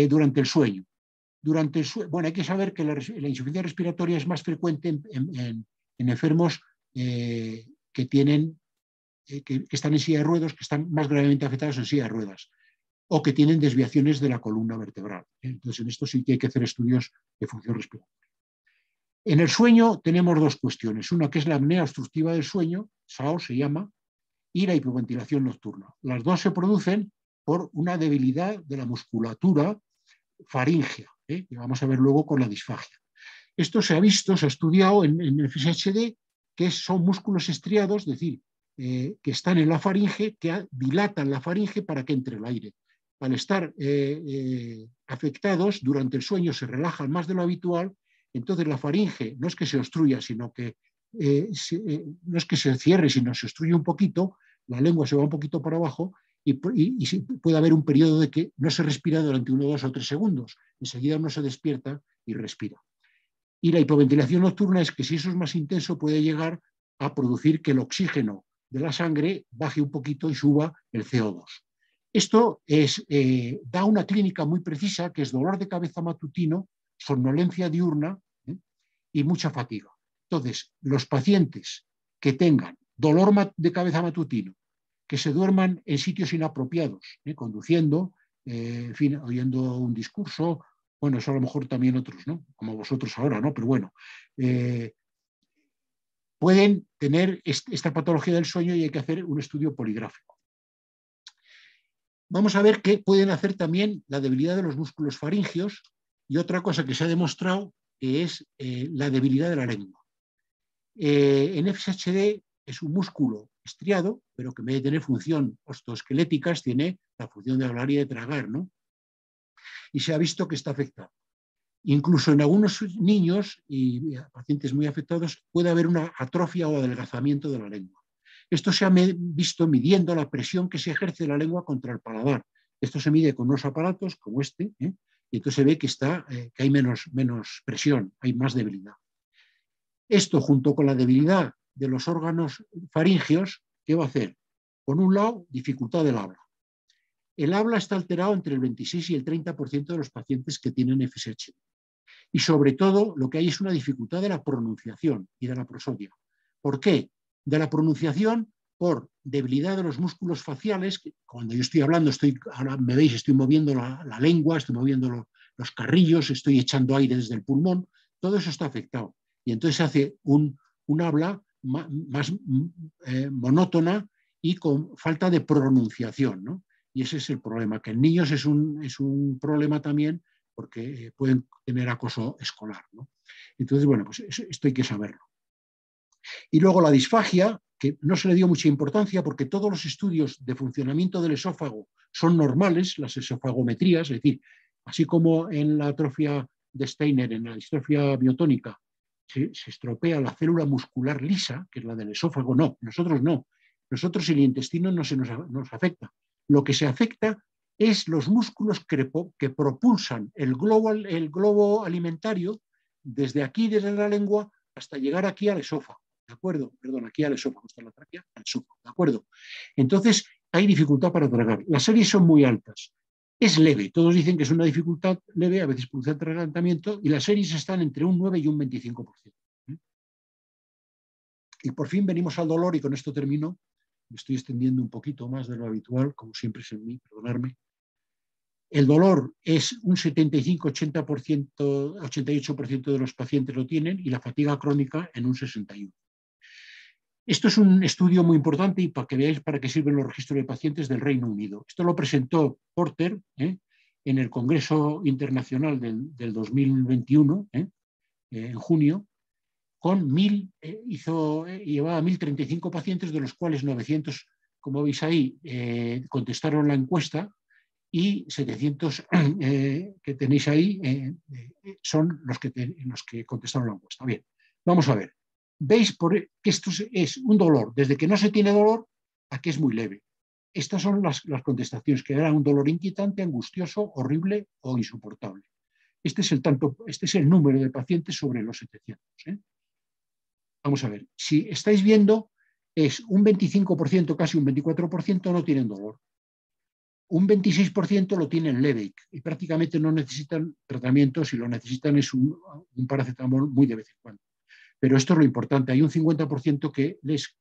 durante el sueño? Bueno, hay que saber que la insuficiencia respiratoria es más frecuente en enfermos que tienen que están en silla de ruedas, que están más gravemente afectados en silla de ruedas, o que tienen desviaciones de la columna vertebral. Entonces, en esto sí que hay que hacer estudios de función respiratoria. En el sueño tenemos dos cuestiones. Una que es la apnea obstructiva del sueño, SAO se llama, y la hipoventilación nocturna. Las dos se producen por una debilidad de la musculatura faríngea, que vamos a ver luego con la disfagia. Esto se ha visto, se ha estudiado en el FSHD, que son músculos estriados, es decir, que están en la faringe, que dilatan la faringe para que entre el aire. Al estar afectados durante el sueño se relajan más de lo habitual, entonces la faringe no es que se obstruya, sino que no es que se cierre, sino se obstruye un poquito, la lengua se va un poquito para abajo y puede haber un periodo de que no se respira durante 1, 2 o 3 segundos. Enseguida uno se despierta y respira. Y la hipoventilación nocturna es que si eso es más intenso puede llegar a producir que el oxígeno de la sangre baje un poquito y suba el CO2. Esto da una clínica muy precisa que es dolor de cabeza matutino, somnolencia diurna y mucha fatiga. Entonces, los pacientes que tengan dolor de cabeza matutino, que se duerman en sitios inapropiados, conduciendo, en fin, oyendo un discurso, bueno, eso a lo mejor también otros, ¿no? Como vosotros ahora, ¿no? Pero bueno, pueden tener esta patología del sueño y hay que hacer un estudio poligráfico. Vamos a ver qué pueden hacer también la debilidad de los músculos faringios y otra cosa que se ha demostrado que es la debilidad de la lengua. En FSHD es un músculo estriado, pero que en vez de tener función osteoesqueléticas tiene la función de hablar y de tragar, ¿no? Y se ha visto que está afectado. Incluso en algunos niños y pacientes muy afectados puede haber una atrofia o adelgazamiento de la lengua. Esto se ha visto midiendo la presión que se ejerce la lengua contra el paladar. Esto se mide con unos aparatos como este, y entonces se ve que hay menos presión, hay más debilidad. Esto, junto con la debilidad de los órganos faringeos, ¿qué va a hacer? Por un lado, dificultad del habla. El habla está alterado entre el 26 y el 30% de los pacientes que tienen FSHD. Y sobre todo, lo que hay es una dificultad de la pronunciación y de la prosodia. ¿Por qué? De la pronunciación por debilidad de los músculos faciales, que cuando yo estoy hablando, ahora me veis, estoy moviendo la lengua, estoy moviendo los carrillos, estoy echando aire desde el pulmón, todo eso está afectado. Y entonces se hace un habla más monótona y con falta de pronunciación, ¿no? Y ese es el problema, que en niños es un problema también porque pueden tener acoso escolar, ¿no? Entonces, bueno, pues esto hay que saberlo. Y luego la disfagia, que no se le dio mucha importancia porque todos los estudios de funcionamiento del esófago son normales, las esofagometrías, es decir, así como en la atrofia de Steiner, en la distrofia miotónica, se estropea la célula muscular lisa, que es la del esófago, no, nosotros no. Nosotros el intestino no se nos afecta. Lo que se afecta es los músculos que propulsan el globo alimentario desde aquí, desde la lengua, hasta llegar aquí al esófago. ¿De acuerdo? Perdón, aquí al esófago, está la tráquea, al esófago. ¿De acuerdo? Entonces, hay dificultad para tragar. Las series son muy altas. Es leve. Todos dicen que es una dificultad leve, a veces produce atragantamiento, y las series están entre un 9 y un 25%. Y por fin venimos al dolor, y con esto termino. Me estoy extendiendo un poquito más de lo habitual, como siempre es en mí, perdonadme. El dolor es un 75-80%, 88% de los pacientes lo tienen, y la fatiga crónica en un 61%. Esto es un estudio muy importante y para que veáis para qué sirven los registros de pacientes del Reino Unido. Esto lo presentó Porter en el Congreso Internacional del 2021, en junio, con llevaba 1.035 pacientes, de los cuales 900, como veis ahí, contestaron la encuesta, y 700 que tenéis ahí son los que contestaron la encuesta. Bien, vamos a ver. Veis que esto es un dolor, desde que no se tiene dolor a que es muy leve. Estas son las contestaciones, que era un dolor inquietante, angustioso, horrible o insoportable. Este es el número de pacientes sobre los 700. Vamos a ver, si estáis viendo, es un 25%, casi un 24% no tienen dolor. Un 26% lo tienen leve y prácticamente no necesitan tratamiento. Si lo necesitan es un paracetamol muy de vez en cuando. Pero esto es lo importante. Hay un 50% que les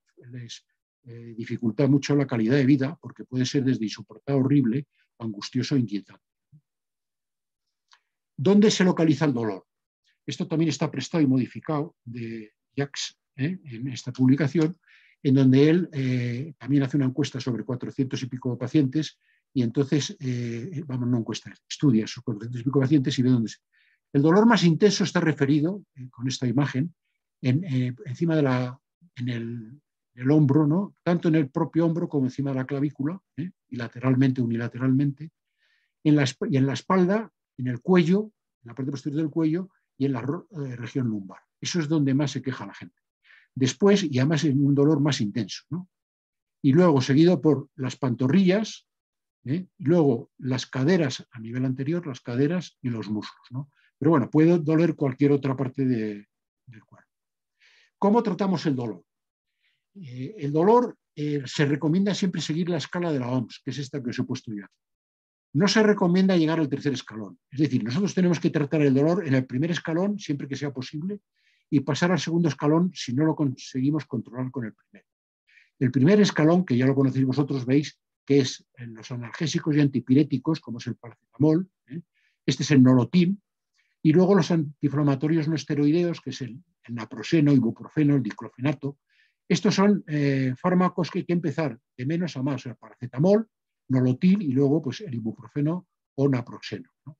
dificulta mucho la calidad de vida, porque puede ser desde insoportable, horrible, angustioso e inquietante. ¿Dónde se localiza el dolor? Esto también está prestado y modificado de Jacques en esta publicación, en donde él también hace una encuesta sobre 400 y pico pacientes, y entonces, no encuesta, estudia esos 400 y pico pacientes y ve dónde se... El dolor más intenso está referido, con esta imagen, encima en el hombro, ¿no? Tanto en el propio hombro como encima de la clavícula, y lateralmente, unilateralmente, y en la espalda, en el cuello, en la parte posterior del cuello y en la región lumbar. Eso es donde más se queja la gente. Después, y además es un dolor más intenso, ¿no? Y luego seguido por las pantorrillas, y luego las caderas a nivel anterior, las caderas y los muslos, ¿no? Pero bueno, puede doler cualquier otra parte del cuerpo. ¿Cómo tratamos el dolor? El dolor se recomienda siempre seguir la escala de la OMS, que es esta que os he puesto yo aquí. No se recomienda llegar al tercer escalón. Es decir, nosotros tenemos que tratar el dolor en el primer escalón, siempre que sea posible, y pasar al segundo escalón si no lo conseguimos controlar con el primero. El primer escalón, que ya lo conocéis vosotros, veis que es en los analgésicos y antipiréticos, como es el paracetamol, este es el nolotil, y luego los antiinflamatorios no esteroideos, que es el naproxeno, ibuprofeno, el diclofenaco. Estos son fármacos que hay que empezar de menos a más, el paracetamol, nolotil y luego pues, el ibuprofeno o naproxeno, ¿no?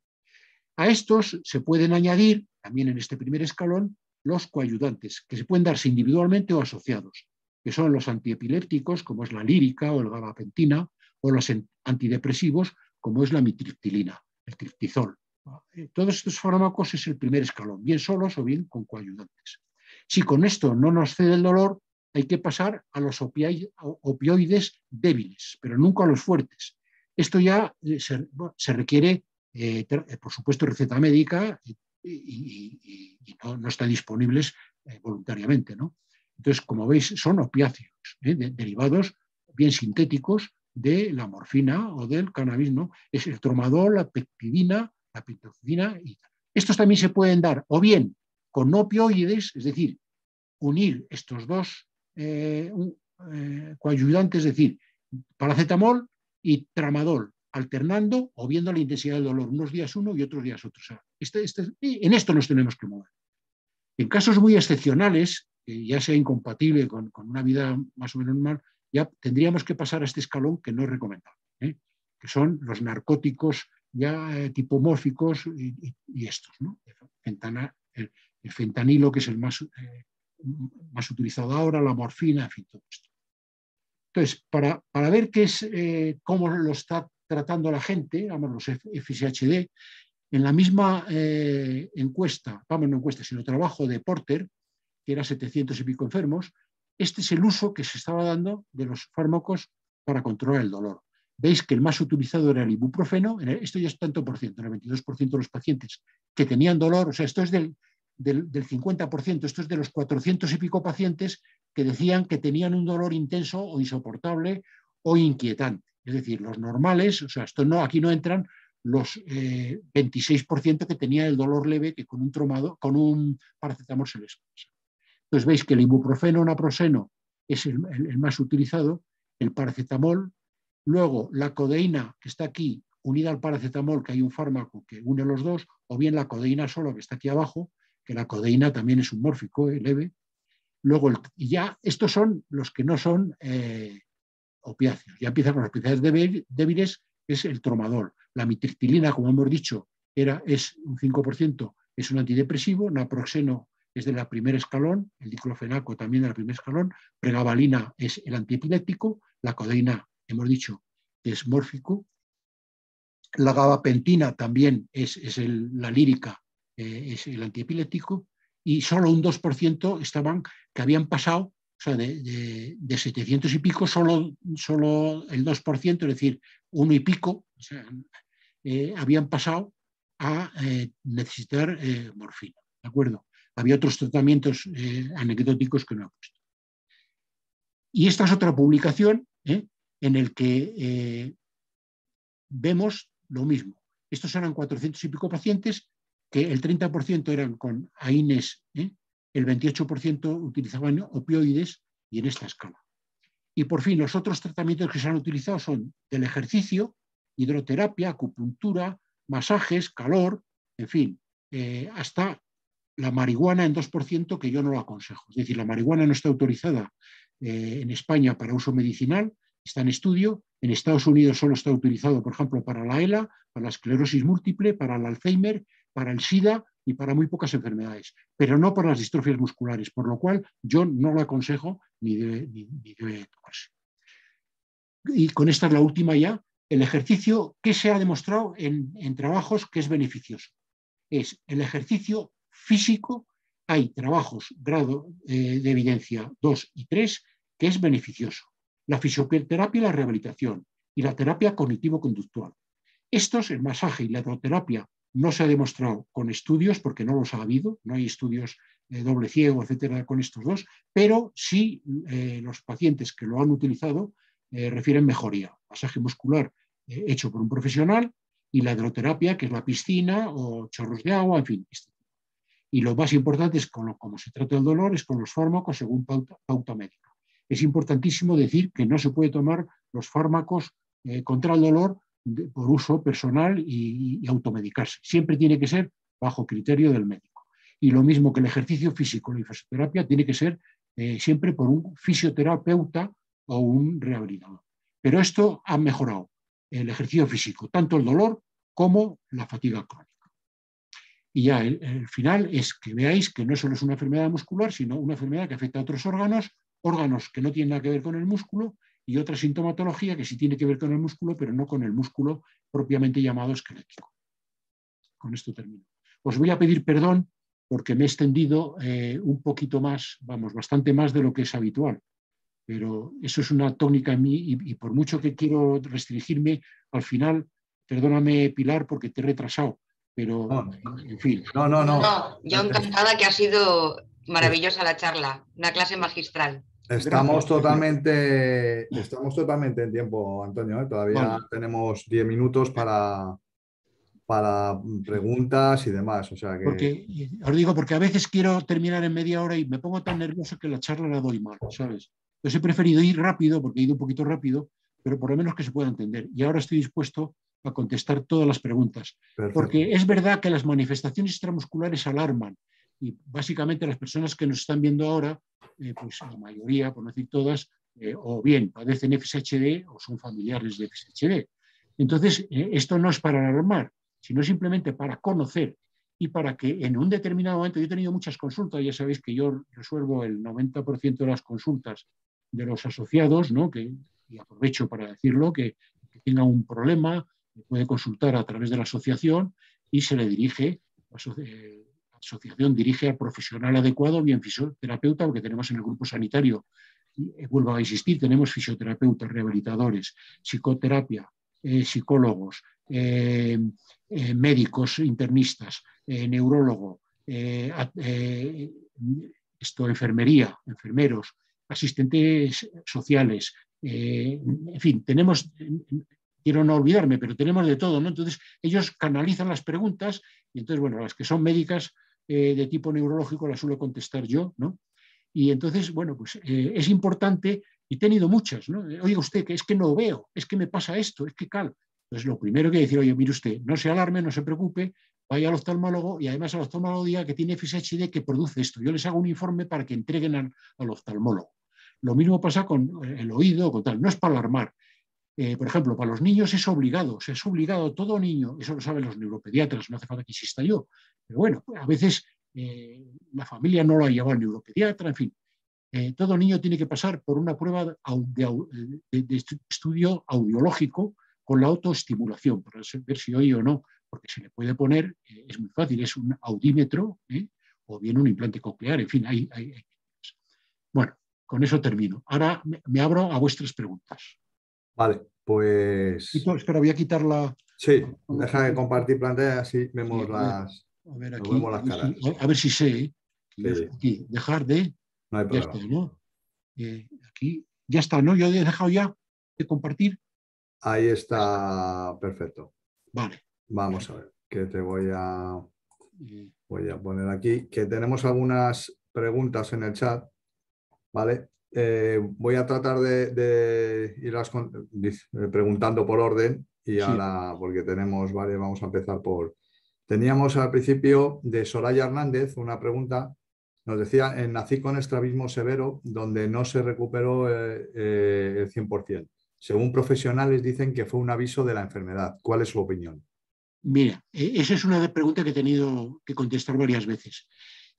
A estos se pueden añadir, también en este primer escalón, los coayudantes, que se pueden darse individualmente o asociados, que son los antiepilépticos, como es la lírica o el gabapentina, o los antidepresivos, como es la mitriptilina, el triptizol. Todos estos fármacos es el primer escalón, bien solos o bien con coayudantes. Si con esto no nos cede el dolor, hay que pasar a los opioides débiles, pero nunca a los fuertes. Esto ya se requiere, por supuesto, receta médica y no están disponibles voluntariamente, ¿no? Entonces, como veis, son opiáceos, derivados bien sintéticos de la morfina o del cannabis, ¿no? Es el tramadol, la peptidina, la pitocina. Estos también se pueden dar o bien con opioides, es decir, unir estos dos coayudantes, es decir, paracetamol y tramadol, alternando o viendo la intensidad del dolor, unos días uno y otros días otro. O sea, en esto nos tenemos que mover. En casos muy excepcionales, ya sea incompatible con una vida más o menos normal, ya tendríamos que pasar a este escalón que no es recomendable, que son los narcóticos ya tipomórficos y estos, ¿no? El fentanilo, que es el más utilizado ahora, la morfina, en fin, todo esto. Entonces, para ver cómo lo está tratando la gente, vamos, los FSHD, en la misma encuesta, no encuesta, sino trabajo de Porter, que era 700 y pico enfermos, este es el uso que se estaba dando de los fármacos para controlar el dolor. veis que el más utilizado era el ibuprofeno, esto ya es tanto por ciento, en el 22% de los pacientes que tenían dolor, o sea, esto es del 50%, esto es de los 400 y pico pacientes que decían que tenían un dolor intenso o insoportable o inquietante. Es decir, los normales, o sea, aquí no entran los 26% que tenía el dolor leve, que con un paracetamol se les pasa. Entonces veis que el ibuprofeno, naproxeno es el más utilizado, el paracetamol, luego la codeína que está aquí unida al paracetamol, que hay un fármaco que une los dos, o bien la codeína solo que está aquí abajo, que la codeína también es un mórfico leve. Luego, y ya estos son los que no son opiáceos. Ya empiezan con los opiáceos débiles, es el tramadol. La mitriptilina, como hemos dicho, es un 5%, es un antidepresivo. Naproxeno es del primer escalón, el diclofenaco también del primer escalón. Pregabalina es el antiepiléptico. La codeína, hemos dicho, es mórfico. La gabapentina también es la lírica, es el antiepiléptico. Y solo un 2% estaban que habían pasado, o sea, de 700 y pico, solo el 2%, es decir, uno y pico, o sea, habían pasado a necesitar morfina. ¿De acuerdo? Había otros tratamientos anecdóticos que no he puesto. Y esta es otra publicación en el que vemos lo mismo. Estos eran 400 y pico pacientes, que el 30% eran con AINES, el 28% utilizaban opioides y en esta escala. Y por fin, los otros tratamientos que se han utilizado son del ejercicio, hidroterapia, acupuntura, masajes, calor, en fin, hasta la marihuana en 2%, que yo no lo aconsejo. Es decir, la marihuana no está autorizada en España para uso medicinal, está en estudio. En Estados Unidos solo está utilizado, por ejemplo, para la ELA, para la esclerosis múltiple, para el Alzheimer, para el SIDA y para muy pocas enfermedades, pero no para las distrofias musculares, por lo cual yo no lo aconsejo ni debe tomarse. Y con esta es la última ya. El ejercicio, ¿qué se ha demostrado en trabajos que es beneficioso? Es el ejercicio físico. Hay trabajos grado de evidencia 2 y 3 que es beneficioso. La fisioterapia y la rehabilitación y la terapia cognitivo-conductual. Estos, el masaje y la hidroterapia, no se ha demostrado con estudios porque no los ha habido, no hay estudios doble ciego, etcétera, con estos dos, pero sí los pacientes que lo han utilizado refieren mejoría. Masaje muscular hecho por un profesional y la hidroterapia, que es la piscina o chorros de agua, en fin. Y lo más importante es, como se trata el dolor, es con los fármacos según pauta médica. Es importantísimo decir que no se puede tomar los fármacos contra el dolor por uso personal y automedicarse. Siempre tiene que ser bajo criterio del médico. Y lo mismo que el ejercicio físico, la fisioterapia, tiene que ser siempre por un fisioterapeuta o un rehabilitador. Pero esto ha mejorado el ejercicio físico, tanto el dolor como la fatiga crónica. Y ya el final es que veáis que no solo es una enfermedad muscular, sino una enfermedad que afecta a otros órganos que no tienen nada que ver con el músculo, y otra sintomatología que sí tiene que ver con el músculo, pero no con el músculo propiamente llamado esquelético. Con esto termino. Os voy a pedir perdón porque me he extendido un poquito más, bastante más de lo que es habitual. Pero eso es una tónica en mí y por mucho que quiero restringirme, al final, perdóname, Pilar, porque te he retrasado, pero en fin. No, yo encantada, que ha sido maravillosa la charla, una clase magistral. Estamos totalmente en tiempo, Antonio, ¿eh? Todavía tenemos 10 minutos para preguntas y demás. O sea que... Os digo, porque a veces quiero terminar en media hora y me pongo tan nervioso que la charla la doy mal, ¿sabes? Entonces he preferido ir rápido, porque he ido un poquito rápido, pero por lo menos que se pueda entender. Y ahora estoy dispuesto a contestar todas las preguntas. Perfecto. Porque es verdad que las manifestaciones extramusculares alarman. Y básicamente las personas que nos están viendo ahora, pues la mayoría, por no decir todas, o bien padecen FSHD o son familiares de FSHD. Entonces, esto no es para alarmar, sino simplemente para conocer y para que en un determinado momento, yo he tenido muchas consultas, ya sabéis que yo resuelvo el 90% de las consultas de los asociados, ¿no? Y aprovecho para decirlo, que tenga un problema, puede consultar a través de la asociación y se le dirige, la asociación dirige al profesional adecuado, bien fisioterapeuta, porque tenemos en el grupo sanitario vuelvo a insistir, tenemos fisioterapeutas, rehabilitadores, psicoterapia, psicólogos, médicos internistas, neurólogo, enfermería, enfermeros, asistentes sociales, en fin, tenemos, quiero no olvidarme, pero tenemos de todo, ¿no? Entonces ellos canalizan las preguntas y entonces, bueno, las que son médicas de tipo neurológico las suelo contestar yo, ¿no? Y entonces, bueno, pues es importante, y he tenido muchas, ¿no? Oiga usted, que es que no veo, es que me pasa esto, es que cal. Entonces lo primero que decir, oye, mire usted, no se alarme, no se preocupe, vaya al oftalmólogo y además al oftalmólogo diga que tiene FSHD que produce esto. Yo les hago un informe para que entreguen al oftalmólogo. Lo mismo pasa con el oído, con tal. No es para alarmar. Por ejemplo, para los niños es obligado, o sea, es obligado todo niño, eso lo saben los neuropediatras, no hace falta que insista yo, pero bueno, a veces la familia no lo ha llevado al neuropediatra, en fin, todo niño tiene que pasar por una prueba de estudio audiológico con la autoestimulación, para ver si oye o no, porque se le puede poner, es muy fácil, es un audímetro o bien un implante coclear, en fin, Bueno, con eso termino. Ahora me abro a vuestras preguntas. Vale, pues Espera, voy a quitar la... sí, deja de compartir pantalla, así vemos Sí, a ver nos aquí, vemos las caras. a ver si sé. Sí, Aquí, dejar de... no hay Ya problema. está, ¿no? Aquí, ya está, ¿no? Yo he dejado ya de compartir. Ahí está, perfecto. Vale. Vamos a ver, que te voy a Eh, poner aquí, que tenemos algunas preguntas en el chat, ¿vale? Voy a tratar de irlas preguntando por orden y sí, ahora, porque tenemos, vale, vamos a empezar por... Teníamos al principio de Soraya Hernández una pregunta, nos decía, nací con estrabismo severo donde no se recuperó el 100%. Según profesionales dicen que fue un aviso de la enfermedad. ¿Cuál es su opinión? mira, esa es una pregunta que he tenido que contestar varias veces.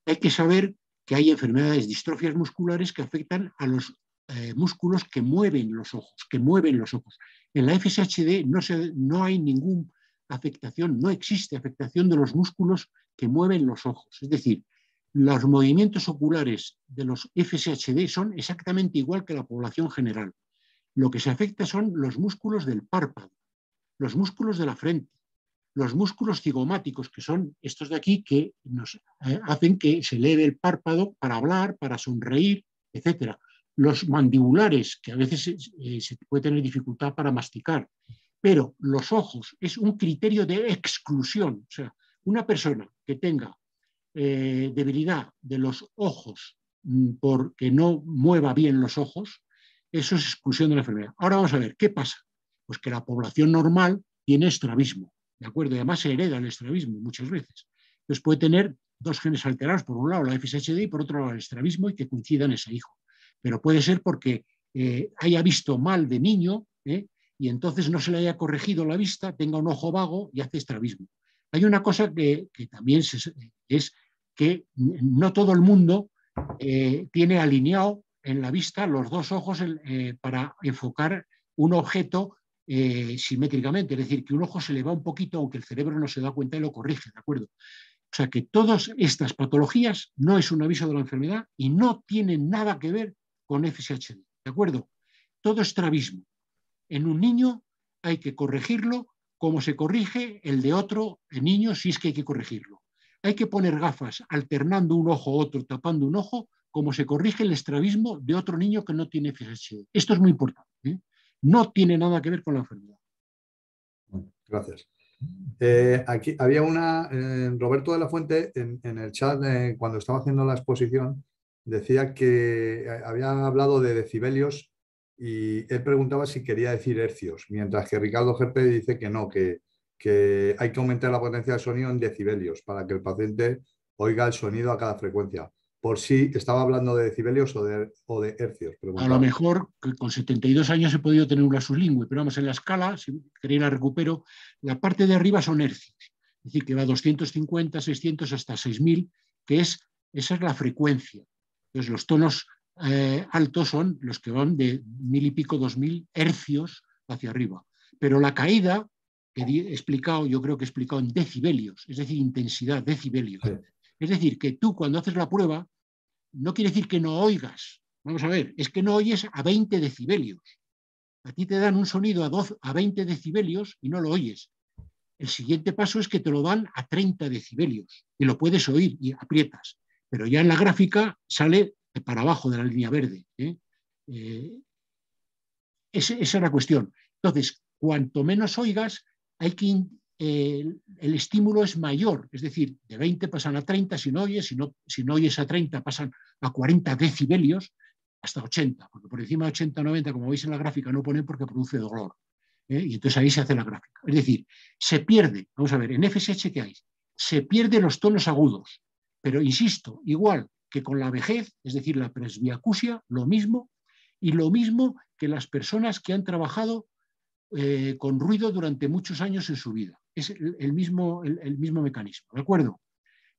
Hay que saber que hay enfermedades, distrofias musculares que afectan a los músculos que mueven los ojos, En la FSHD no hay ninguna afectación, no existe afectación de los músculos que mueven los ojos. Es decir, los movimientos oculares de los FSHD son exactamente igual que la población general. Lo que se afecta son los músculos del párpado, los músculos de la frente, los músculos cigomáticos, que son estos de aquí, que nos hacen que se eleve el párpado para hablar, para sonreír, etc. Los mandibulares, que a veces se puede tener dificultad para masticar. Pero los ojos es un criterio de exclusión. O sea, una persona que tenga debilidad de los ojos porque no mueva bien los ojos, eso es exclusión de la enfermedad. Ahora vamos a ver, ¿qué pasa? Pues que la población normal tiene estrabismo. ¿De acuerdo? Y además se hereda el estrabismo muchas veces. Entonces puede tener dos genes alterados, por un lado la FSHD y por otro lado el estrabismo y que coincidan ese hijo. Pero puede ser porque haya visto mal de niño y entonces no se le haya corregido la vista, tenga un ojo vago y hace estrabismo. Hay una cosa que también es que no todo el mundo tiene alineado en la vista los dos ojos para enfocar un objeto simétricamente, es decir, que un ojo se le va un poquito, aunque el cerebro no se da cuenta y lo corrige, ¿de acuerdo? O sea que todas estas patologías no es un aviso de la enfermedad y no tienen nada que ver con FSHD, ¿de acuerdo? Todo estrabismo en un niño hay que corregirlo como se corrige el de otro niño si es que hay que corregirlo. Hay que poner gafas alternando un ojo a otro, tapando un ojo, como se corrige el estrabismo de otro niño que no tiene FSHD. Esto es muy importante, ¿eh? No tiene nada que ver con la enfermedad. Gracias. Aquí había Roberto de la Fuente, en el chat, cuando estaba haciendo la exposición, decía que había hablado de decibelios y él preguntaba si quería decir hercios, mientras que Ricardo Gerpe dice que no, que hay que aumentar la potencia del sonido en decibelios para que el paciente oiga el sonido a cada frecuencia. Por si estaba hablando de decibelios o de hercios. A lo mejor con 72 años he podido tener una sublingüe, pero vamos, en la escala, si queréis la recupero, la parte de arriba son hercios, es decir, que va 250, 600 hasta 6000, esa es la frecuencia. Entonces los tonos altos son los que van de 1000 y pico, 2000 hercios hacia arriba. Pero la caída, que he explicado, yo creo que he explicado en decibelios, es decir, intensidad, decibelios. Sí. Es decir, que tú cuando haces la prueba, no quiere decir que no oigas, Vamos a ver, es que no oyes a 20 decibelios. A ti te dan un sonido a 20 decibelios y no lo oyes. El siguiente paso es que te lo dan a 30 decibelios y lo puedes oír y aprietas. Pero ya en la gráfica sale para abajo de la línea verde. Esa es la cuestión. Entonces, cuanto menos oigas, el estímulo es mayor. Es decir, de 20 pasan a 30 si no oyes, si no oyes a 30 pasan a 40 decibelios, hasta 80, porque por encima de 80 90, como veis en la gráfica, no ponen porque produce dolor. Y entonces ahí se hace la gráfica. Es decir, se pierde, vamos a ver, en FSH ¿qué hay? Se pierden los tonos agudos, pero insisto, igual que con la vejez, es decir, la presbiacusia, lo mismo, y lo mismo que las personas que han trabajado con ruido durante muchos años en su vida. Es el mismo mecanismo, ¿de acuerdo?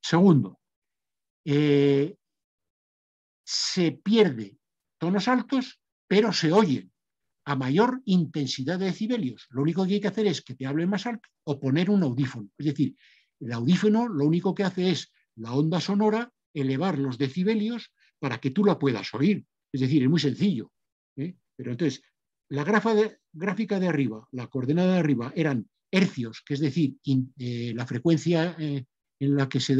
Segundo, se pierde tonos altos, pero se oyen a mayor intensidad de decibelios. Lo único que hay que hacer es que te hablen más alto o poner un audífono. Es decir, el audífono lo único que hace es la onda sonora elevar los decibelios para que tú la puedas oír. Es decir, es muy sencillo. Pero entonces, la gráfica de arriba, la coordenada de arriba, eran hercios, que es decir, la frecuencia en la que se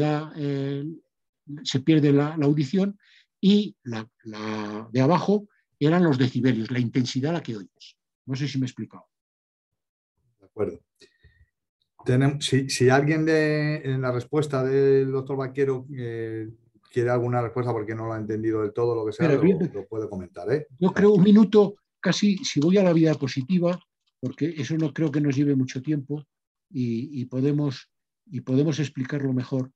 pierde la audición, y la de abajo eran los decibelios, la intensidad a la que oyes. No sé si me he explicado. De acuerdo. Si alguien en la respuesta del doctor Baquero quiere alguna respuesta porque no lo ha entendido del todo, lo que sea, lo puede comentar. Yo creo un minuto, casi, si voy a la vida positiva, porque eso no creo que nos lleve mucho tiempo y podemos explicarlo mejor,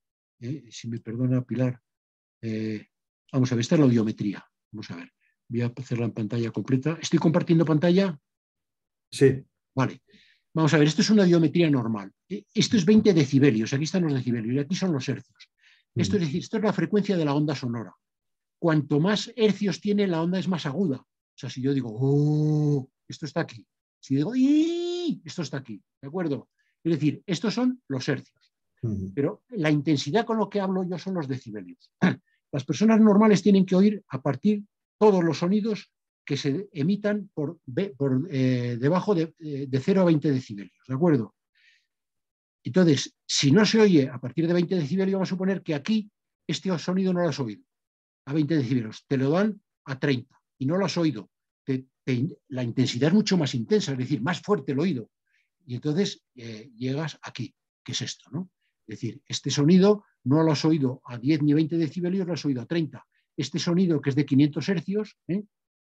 si me perdona Pilar. Vamos a ver, esta es la audiometría. Vamos a ver, voy a hacerla en pantalla completa. ¿Estoy compartiendo pantalla? Sí. Vale. Vamos a ver, esto es una audiometría normal. Esto es 20 decibelios, aquí están los decibelios y aquí son los hercios. Esto es decir, esto es la frecuencia de la onda sonora. Cuanto más hercios tiene, la onda es más aguda. O sea, si yo digo, oh, esto está aquí. Si digo, esto está aquí. ¿De acuerdo? Es decir, estos son los hercios. Pero la intensidad con lo que hablo yo son los decibelios. Las personas normales tienen que oír a partir todos los sonidos que se emitan por debajo de 0 a 20 decibelios, ¿de acuerdo? Entonces, si no se oye a partir de 20 decibelios, vamos a suponer que aquí este sonido no lo has oído a 20 decibelios, te lo dan a 30 y no lo has oído. La intensidad es mucho más intensa, es decir, más fuerte el oído. Y entonces llegas aquí, que es esto, ¿no? Es decir, este sonido no lo has oído a 10 ni 20 decibelios, lo has oído a 30. Este sonido, que es de 500 hercios,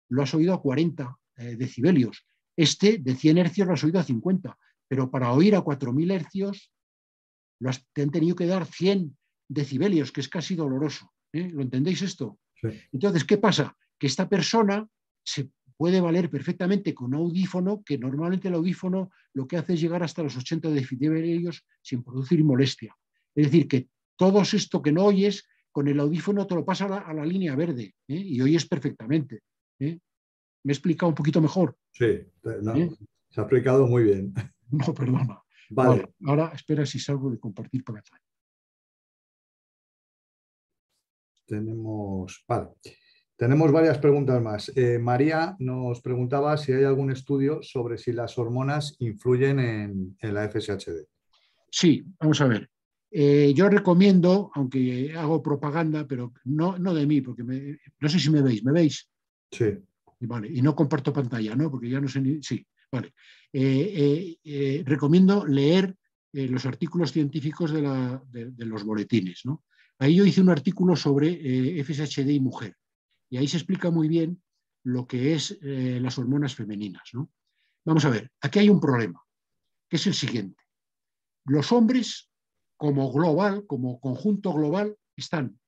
lo has oído a 40 decibelios. Este de 100 hercios lo has oído a 50. Pero para oír a 4000 hercios te han tenido que dar 100 decibelios, que es casi doloroso. ¿Lo entendéis esto? Sí. Entonces, ¿qué pasa? Que esta persona se puede valer perfectamente con un audífono, que normalmente el audífono lo que hace es llegar hasta los 80 decibelios sin producir molestia. Es decir, que todo esto que no oyes, con el audífono te lo pasa a la línea verde y oyes perfectamente. ¿Me he explicado un poquito mejor? Sí, no, se ha explicado muy bien. No, perdona. Vale. Ahora espera si salgo de compartir pantalla. Tenemos varias preguntas más. María nos preguntaba si hay algún estudio sobre si las hormonas influyen en la FSHD. Sí, vamos a ver. Yo recomiendo, aunque hago propaganda, pero no de mí, porque no sé si me veis. ¿Me veis? Sí. Vale, y no comparto pantalla, ¿no? Porque ya no sé ni... Sí, vale. Recomiendo leer los artículos científicos de los boletines, ¿no? Ahí yo hice un artículo sobre FSHD y mujer, y ahí se explica muy bien lo que es las hormonas femeninas, ¿no? Vamos a ver, aquí hay un problema, que es el siguiente. Los hombres, como global, como conjunto global, están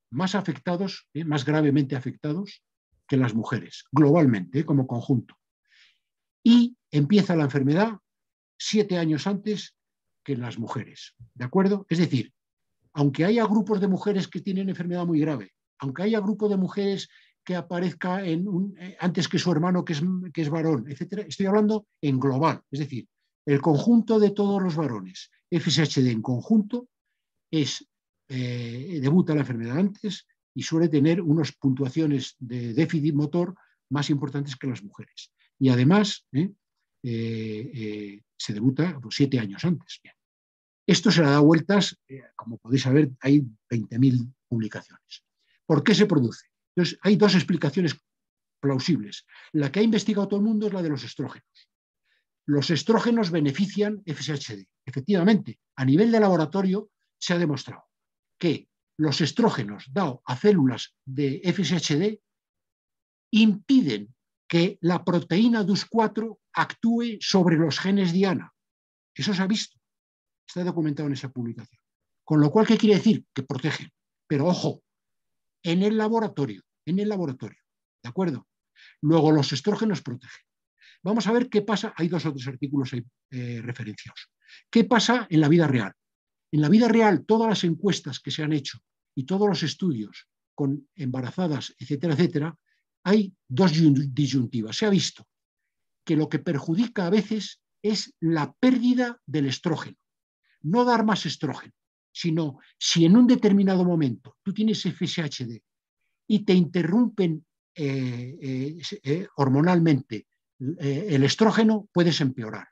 más afectados, más gravemente afectados que las mujeres, globalmente, como conjunto. Y empieza la enfermedad 7 años antes que en las mujeres, ¿de acuerdo? Es decir, aunque haya grupos de mujeres que tienen enfermedad muy grave, aunque haya grupo de mujeres que aparezca antes que su hermano que es varón, etcétera, estoy hablando en global, es decir, el conjunto de todos los varones, FSHD en conjunto, debuta la enfermedad antes y suele tener unas puntuaciones de déficit motor más importantes que las mujeres. Y además se debuta 7 años antes. Bien. Esto se le da vueltas, como podéis saber, hay 20.000 publicaciones. ¿Por qué se produce? Entonces, hay dos explicaciones plausibles. La que ha investigado todo el mundo es la de los estrógenos. Los estrógenos benefician FSHD. Efectivamente, a nivel de laboratorio se ha demostrado que los estrógenos dados a células de FSHD impiden que la proteína DUS4 actúe sobre los genes Diana. Eso se ha visto. Está documentado en esa publicación. Con lo cual, ¿qué quiere decir? Que protegen. Pero ojo, en el laboratorio, ¿de acuerdo? Luego los estrógenos protegen. Vamos a ver qué pasa, hay 2 o 3 artículos ahí, referenciados. ¿Qué pasa en la vida real? En la vida real, todas las encuestas que se han hecho y todos los estudios con embarazadas, etcétera, etcétera, hay 2 disyuntivas. Se ha visto que lo que perjudica a veces es la pérdida del estrógeno. No dar más estrógeno, sino si en un determinado momento tú tienes FSHD y te interrumpen hormonalmente el estrógeno, puedes empeorar.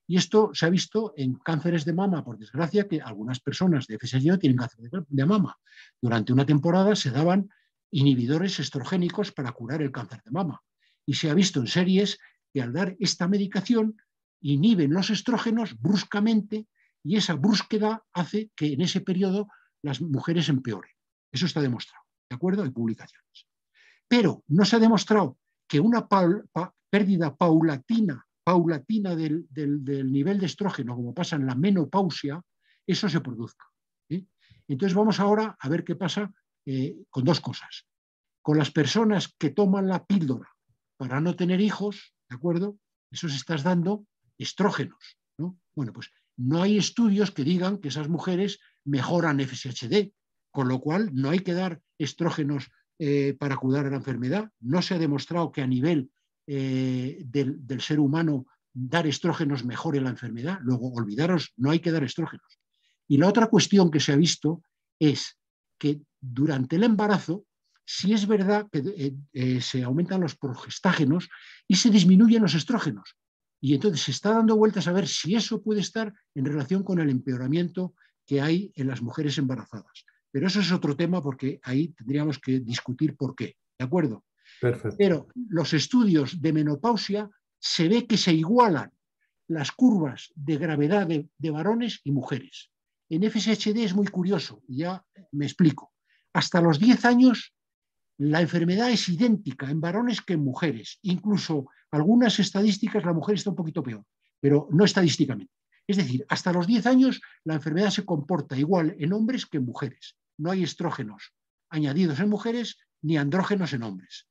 Y esto se ha visto en cánceres de mama, por desgracia, que algunas personas de FSHD tienen cáncer de mama. Durante una temporada se daban inhibidores estrogénicos para curar el cáncer de mama. Y se ha visto en series que al dar esta medicación inhiben los estrógenos bruscamente y esa brusquedad hace que en ese periodo las mujeres empeoren. Eso está demostrado, ¿de acuerdo? Hay publicaciones. Pero no se ha demostrado que una pérdida paulatina del nivel de estrógeno, como pasa en la menopausia, eso se produzca. Entonces vamos ahora a ver qué pasa con 2 cosas. Con las personas que toman la píldora para no tener hijos, ¿de acuerdo? Eso se estás dando estrógenos, ¿no? Bueno, pues no hay estudios que digan que esas mujeres mejoran FSHD, con lo cual no hay que dar estrógenos para curar la enfermedad. No se ha demostrado que a nivel del ser humano dar estrógenos mejore la enfermedad. Luego, olvidaros, no hay que dar estrógenos. Y la otra cuestión que se ha visto es que durante el embarazo, sí es verdad que se aumentan los progestágenos y se disminuyen los estrógenos. Y entonces se está dando vueltas a ver si eso puede estar en relación con el empeoramiento que hay en las mujeres embarazadas. Pero eso es otro tema porque ahí tendríamos que discutir por qué, ¿de acuerdo? Perfecto. Pero los estudios de menopausia se ve que se igualan las curvas de gravedad de varones y mujeres. En FSHD es muy curioso, ya me explico. Hasta los 10 años la enfermedad es idéntica en varones que en mujeres. Incluso algunas estadísticas la mujer está un poquito peor, pero no estadísticamente. Es decir, hasta los 10 años la enfermedad se comporta igual en hombres que en mujeres. No hay estrógenos añadidos en mujeres ni andrógenos en hombres.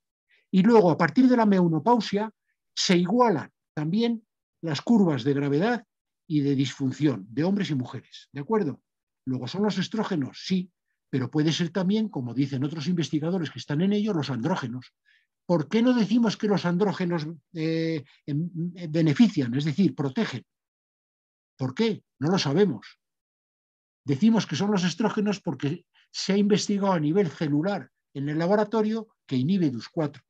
Y luego, a partir de la menopausia, se igualan también las curvas de gravedad y de disfunción de hombres y mujeres. ¿De acuerdo? Luego, ¿son los estrógenos? Sí, pero puede ser también, como dicen otros investigadores que están en ello, los andrógenos. ¿Por qué no decimos que los andrógenos benefician, es decir, protegen? ¿Por qué? No lo sabemos. Decimos que son los estrógenos porque se ha investigado a nivel celular en el laboratorio que inhibe DUS4.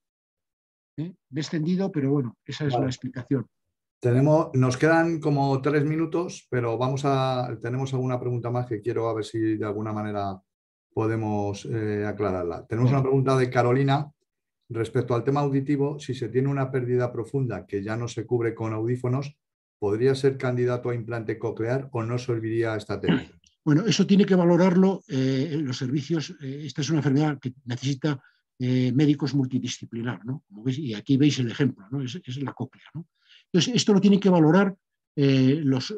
Me he extendido, pero bueno, esa es la explicación. Nos quedan como 3 minutos, pero tenemos alguna pregunta más que quiero a ver si de alguna manera podemos aclararla. Tenemos una pregunta de Carolina respecto al tema auditivo. Si se tiene una pérdida profunda que ya no se cubre con audífonos, ¿podría ser candidato a implante coclear o no serviría esta técnica? Bueno, eso tiene que valorarlo los servicios. Esta es una enfermedad que necesita médicos multidisciplinar, ¿no? Como veis, y aquí veis el ejemplo, ¿no? Es la cóclea, ¿no? Entonces, esto lo tienen que valorar los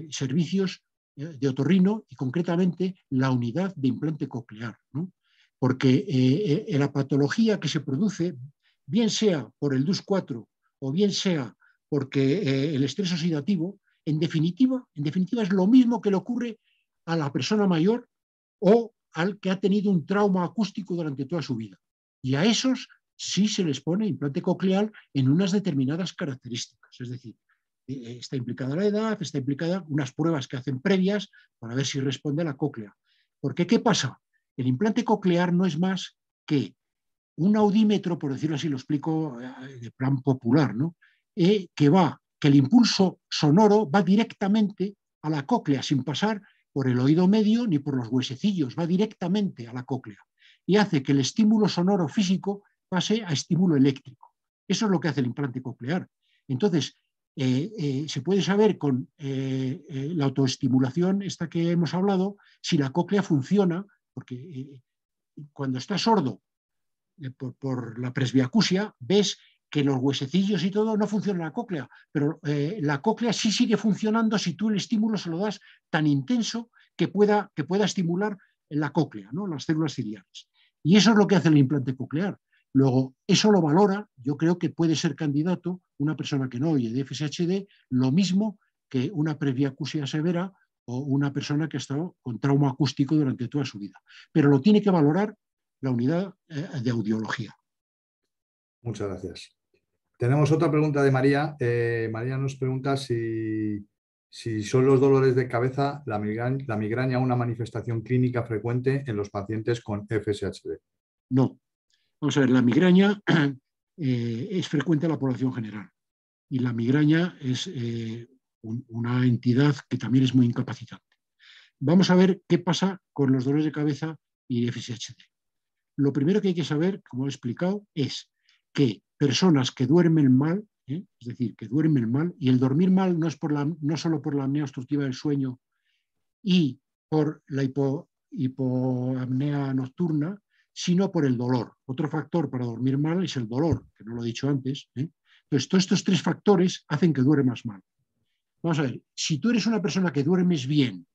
servicios de otorrino y concretamente la unidad de implante coclear, ¿no? Porque la patología que se produce, bien sea por el DUS4 o bien sea porque el estrés oxidativo, en definitiva es lo mismo que le ocurre a la persona mayor o al que ha tenido un trauma acústico durante toda su vida. Y a esos sí se les pone implante coclear en unas determinadas características. Es decir, está implicada la edad, está implicada unas pruebas que hacen previas para ver si responde a la cóclea. Porque, ¿qué pasa? El implante coclear no es más que un audímetro, por decirlo así, lo explico de plan popular, ¿no? Que el impulso sonoro va directamente a la cóclea, sin pasar por el oído medio ni por los huesecillos, va directamente a la cóclea y hace que el estímulo sonoro físico pase a estímulo eléctrico. Eso es lo que hace el implante coclear. Entonces, se puede saber con la autoestimulación esta que hemos hablado si la cóclea funciona, porque cuando estás sordo por la presbiacusia, ves que los huesecillos y todo no funciona la cóclea, pero la cóclea sí sigue funcionando si tú el estímulo se lo das tan intenso que pueda estimular la cóclea, ¿no? Las células ciliares. Y eso es lo que hace el implante coclear. Luego, eso lo valora, yo creo que puede ser candidato una persona que no oye de FSHD, lo mismo que una presbiacusia severa o una persona que ha estado con trauma acústico durante toda su vida. Pero lo tiene que valorar la unidad de audiología. Muchas gracias. Tenemos otra pregunta de María. María nos pregunta si son los dolores de cabeza, la migraña, una manifestación clínica frecuente en los pacientes con FSHD. No. Vamos a ver, la migraña es frecuente en la población general y la migraña es una entidad que también es muy incapacitante. Vamos a ver qué pasa con los dolores de cabeza y FSHD. Lo primero que hay que saber, como he explicado, es que personas que duermen mal, es decir, que duermen mal, y el dormir mal no es no solo por la apnea obstructiva del sueño y por la hipoapnea nocturna, sino por el dolor. Otro factor para dormir mal es el dolor, que no lo he dicho antes. Entonces, todos estos tres factores hacen que duermas mal. Vamos a ver, si tú eres una persona que duermes bien,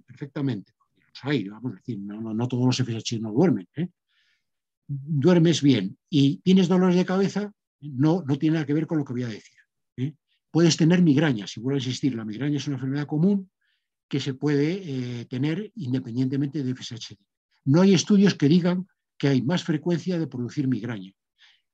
perfectamente, los hay, vamos a decir, no todos los FSH no duermen, duermes bien y tienes dolores de cabeza, no tiene nada que ver con lo que voy a decir. Puedes tener migrañas, si vuelvo a insistir, la migraña es una enfermedad común que se puede tener independientemente de FSHD. No hay estudios que digan que hay más frecuencia de producir migraña.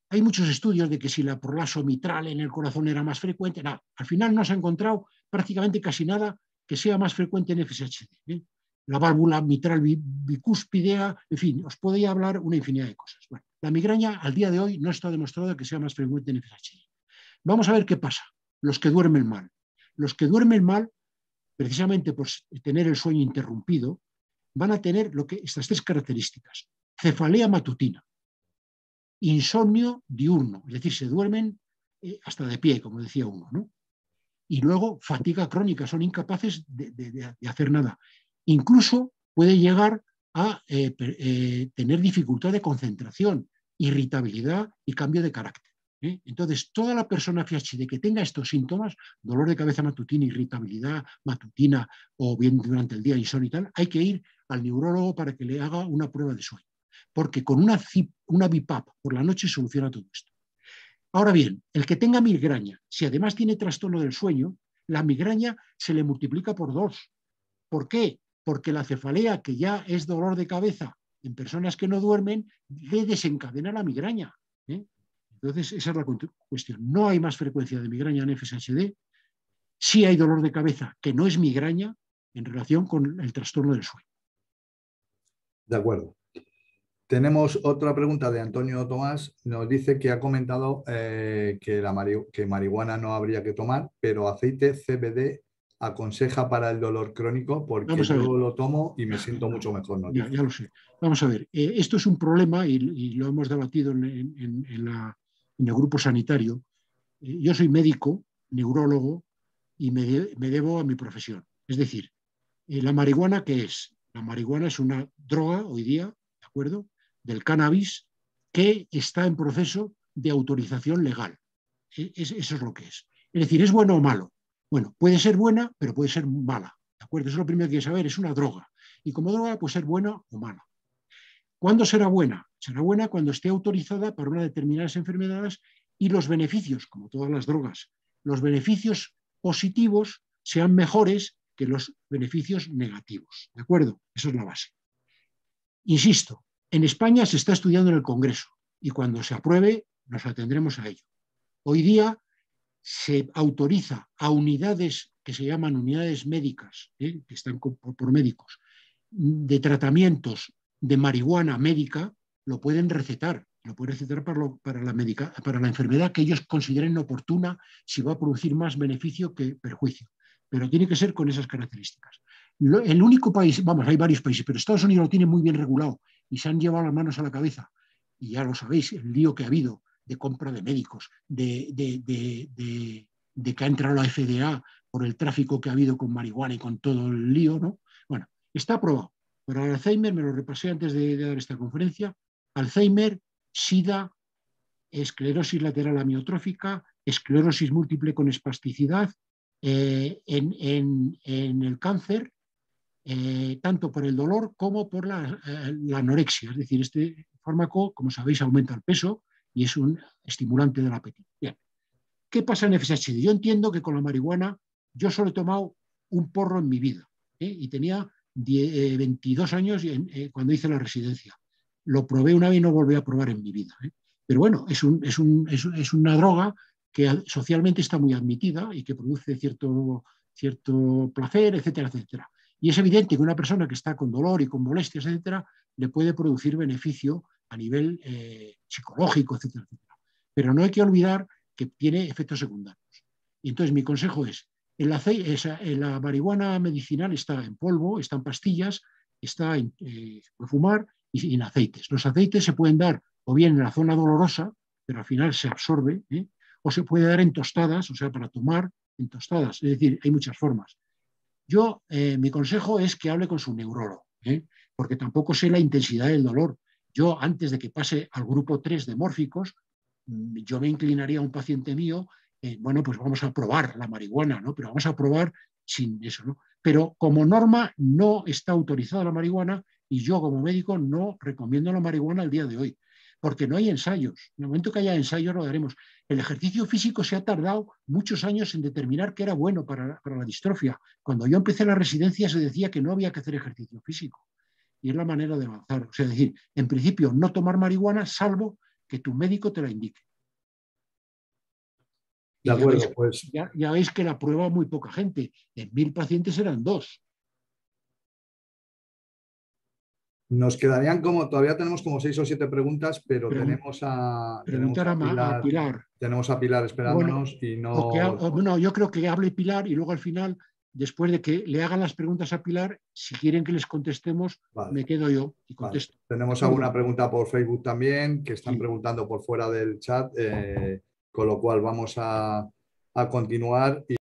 Hay muchos estudios de que si la prolaso mitral en el corazón era más frecuente, nada. Al final no se ha encontrado prácticamente casi nada que sea más frecuente en FSHD. La válvula mitral bicúspidea, en fin, os podría hablar una infinidad de cosas. Bueno, la migraña al día de hoy no está demostrado que sea más frecuente en FSHD. Vamos a ver qué pasa. Los que duermen mal. Los que duermen mal, precisamente por tener el sueño interrumpido, van a tener estas tres características. Cefalea matutina, insomnio diurno, es decir, se duermen hasta de pie, como decía uno, ¿no? Y luego fatiga crónica, son incapaces de hacer nada. Incluso puede llegar a tener dificultad de concentración, irritabilidad y cambio de carácter. Entonces, toda la persona FSHD que tenga estos síntomas, dolor de cabeza matutina, irritabilidad matutina o bien durante el día insomnio y tal, hay que ir al neurólogo para que le haga una prueba de sueño. Porque con una BiPAP por la noche soluciona todo esto. Ahora bien, el que tenga migraña, si además tiene trastorno del sueño, la migraña se le multiplica por 2. ¿Por qué? Porque la cefalea, que ya es dolor de cabeza en personas que no duermen, le desencadena la migraña. Entonces, esa es la cuestión. No hay más frecuencia de migraña en FSHD. Sí hay dolor de cabeza que no es migraña en relación con el trastorno del sueño. De acuerdo. Tenemos otra pregunta de Antonio Tomás. Nos dice que ha comentado que marihuana no habría que tomar, pero aceite CBD aconseja para el dolor crónico porque yo lo tomo y me siento mucho mejor. ¿No? Ya lo sé. Vamos a ver. Esto es un problema y lo hemos debatido en el grupo sanitario. Yo soy médico, neurólogo y me debo a mi profesión. Es decir, la marihuana, ¿qué es? La marihuana es una droga hoy día, ¿de acuerdo?, del cannabis que está en proceso de autorización legal. Eso es lo que es. Es decir, ¿es bueno o malo? Bueno, puede ser buena, pero puede ser mala. ¿De acuerdo? Eso es lo primero que hay que saber. Es una droga. Y como droga puede ser buena o mala. ¿Cuándo será buena? Será buena cuando esté autorizada para unas determinadas enfermedades y los beneficios, como todas las drogas, los beneficios positivos sean mejores que los beneficios negativos. ¿De acuerdo? Esa es la base. Insisto, en España se está estudiando en el Congreso y cuando se apruebe nos atendremos a ello. Hoy día se autoriza a unidades que se llaman unidades médicas, que están por médicos, de tratamientos de marihuana médica lo pueden recetar. Lo pueden recetar para la enfermedad que ellos consideren oportuna, si va a producir más beneficio que perjuicio. Pero tiene que ser con esas características. El único país, vamos, hay varios países, pero Estados Unidos lo tiene muy bien regulado y se han llevado las manos a la cabeza. Y ya lo sabéis, el lío que ha habido de compra de médicos, de que ha entrado la FDA por el tráfico que ha habido con marihuana y con todo el lío, ¿no? Bueno, está aprobado. Para el Alzheimer, me lo repasé antes de dar esta conferencia, Alzheimer, SIDA, esclerosis lateral amiotrófica, esclerosis múltiple con espasticidad, en el cáncer, tanto por el dolor como por la anorexia. Es decir, este fármaco, como sabéis, aumenta el peso y es un estimulante del apetito. Bien. ¿Qué pasa en FSHD? Yo entiendo que con la marihuana yo solo he tomado un porro en mi vida, y tenía 22 años cuando hice la residencia. Lo probé una vez y no volví a probar en mi vida. Pero bueno, es una droga que socialmente está muy admitida y que produce cierto placer, etcétera, etcétera. Y es evidente que una persona que está con dolor y con molestias, etcétera, le puede producir beneficio a nivel psicológico, etcétera, etcétera. Pero no hay que olvidar que tiene efectos secundarios. Y entonces mi consejo es, la marihuana medicinal está en polvo, está en pastillas, está en fumar y en aceites. Los aceites se pueden dar o bien en la zona dolorosa, pero al final se absorbe, o se puede dar en tostadas, o sea, para tomar en tostadas. Es decir, hay muchas formas. Yo, mi consejo es que hable con su neurólogo, porque tampoco sé la intensidad del dolor. Yo, antes de que pase al grupo 3 de mórficos, yo me inclinaría a un paciente mío, bueno, pues vamos a probar la marihuana, ¿no? Pero vamos a probar sin eso, ¿no? Pero como norma no está autorizada la marihuana y yo como médico no recomiendo la marihuana al día de hoy, porque no hay ensayos. En el momento que haya ensayos lo daremos. El ejercicio físico se ha tardado muchos años en determinar qué era bueno para la distrofia. Cuando yo empecé la residencia se decía que no había que hacer ejercicio físico. Y es la manera de avanzar. O sea, es decir, en principio no tomar marihuana salvo que tu médico te la indique. De acuerdo, pues. Ya veis que la prueba muy poca gente. En 1000 pacientes eran 2. Nos quedarían todavía tenemos como 6 o 7 preguntas, pero tenemos a Pilar. Tenemos a Pilar esperándonos, bueno, no, yo creo que hable Pilar y luego al final, después de que le hagan las preguntas a Pilar, si quieren que les contestemos, vale, me quedo yo y contesto. Vale. Tenemos alguna pregunta por Facebook también, que están preguntando por fuera del chat, con lo cual vamos a continuar.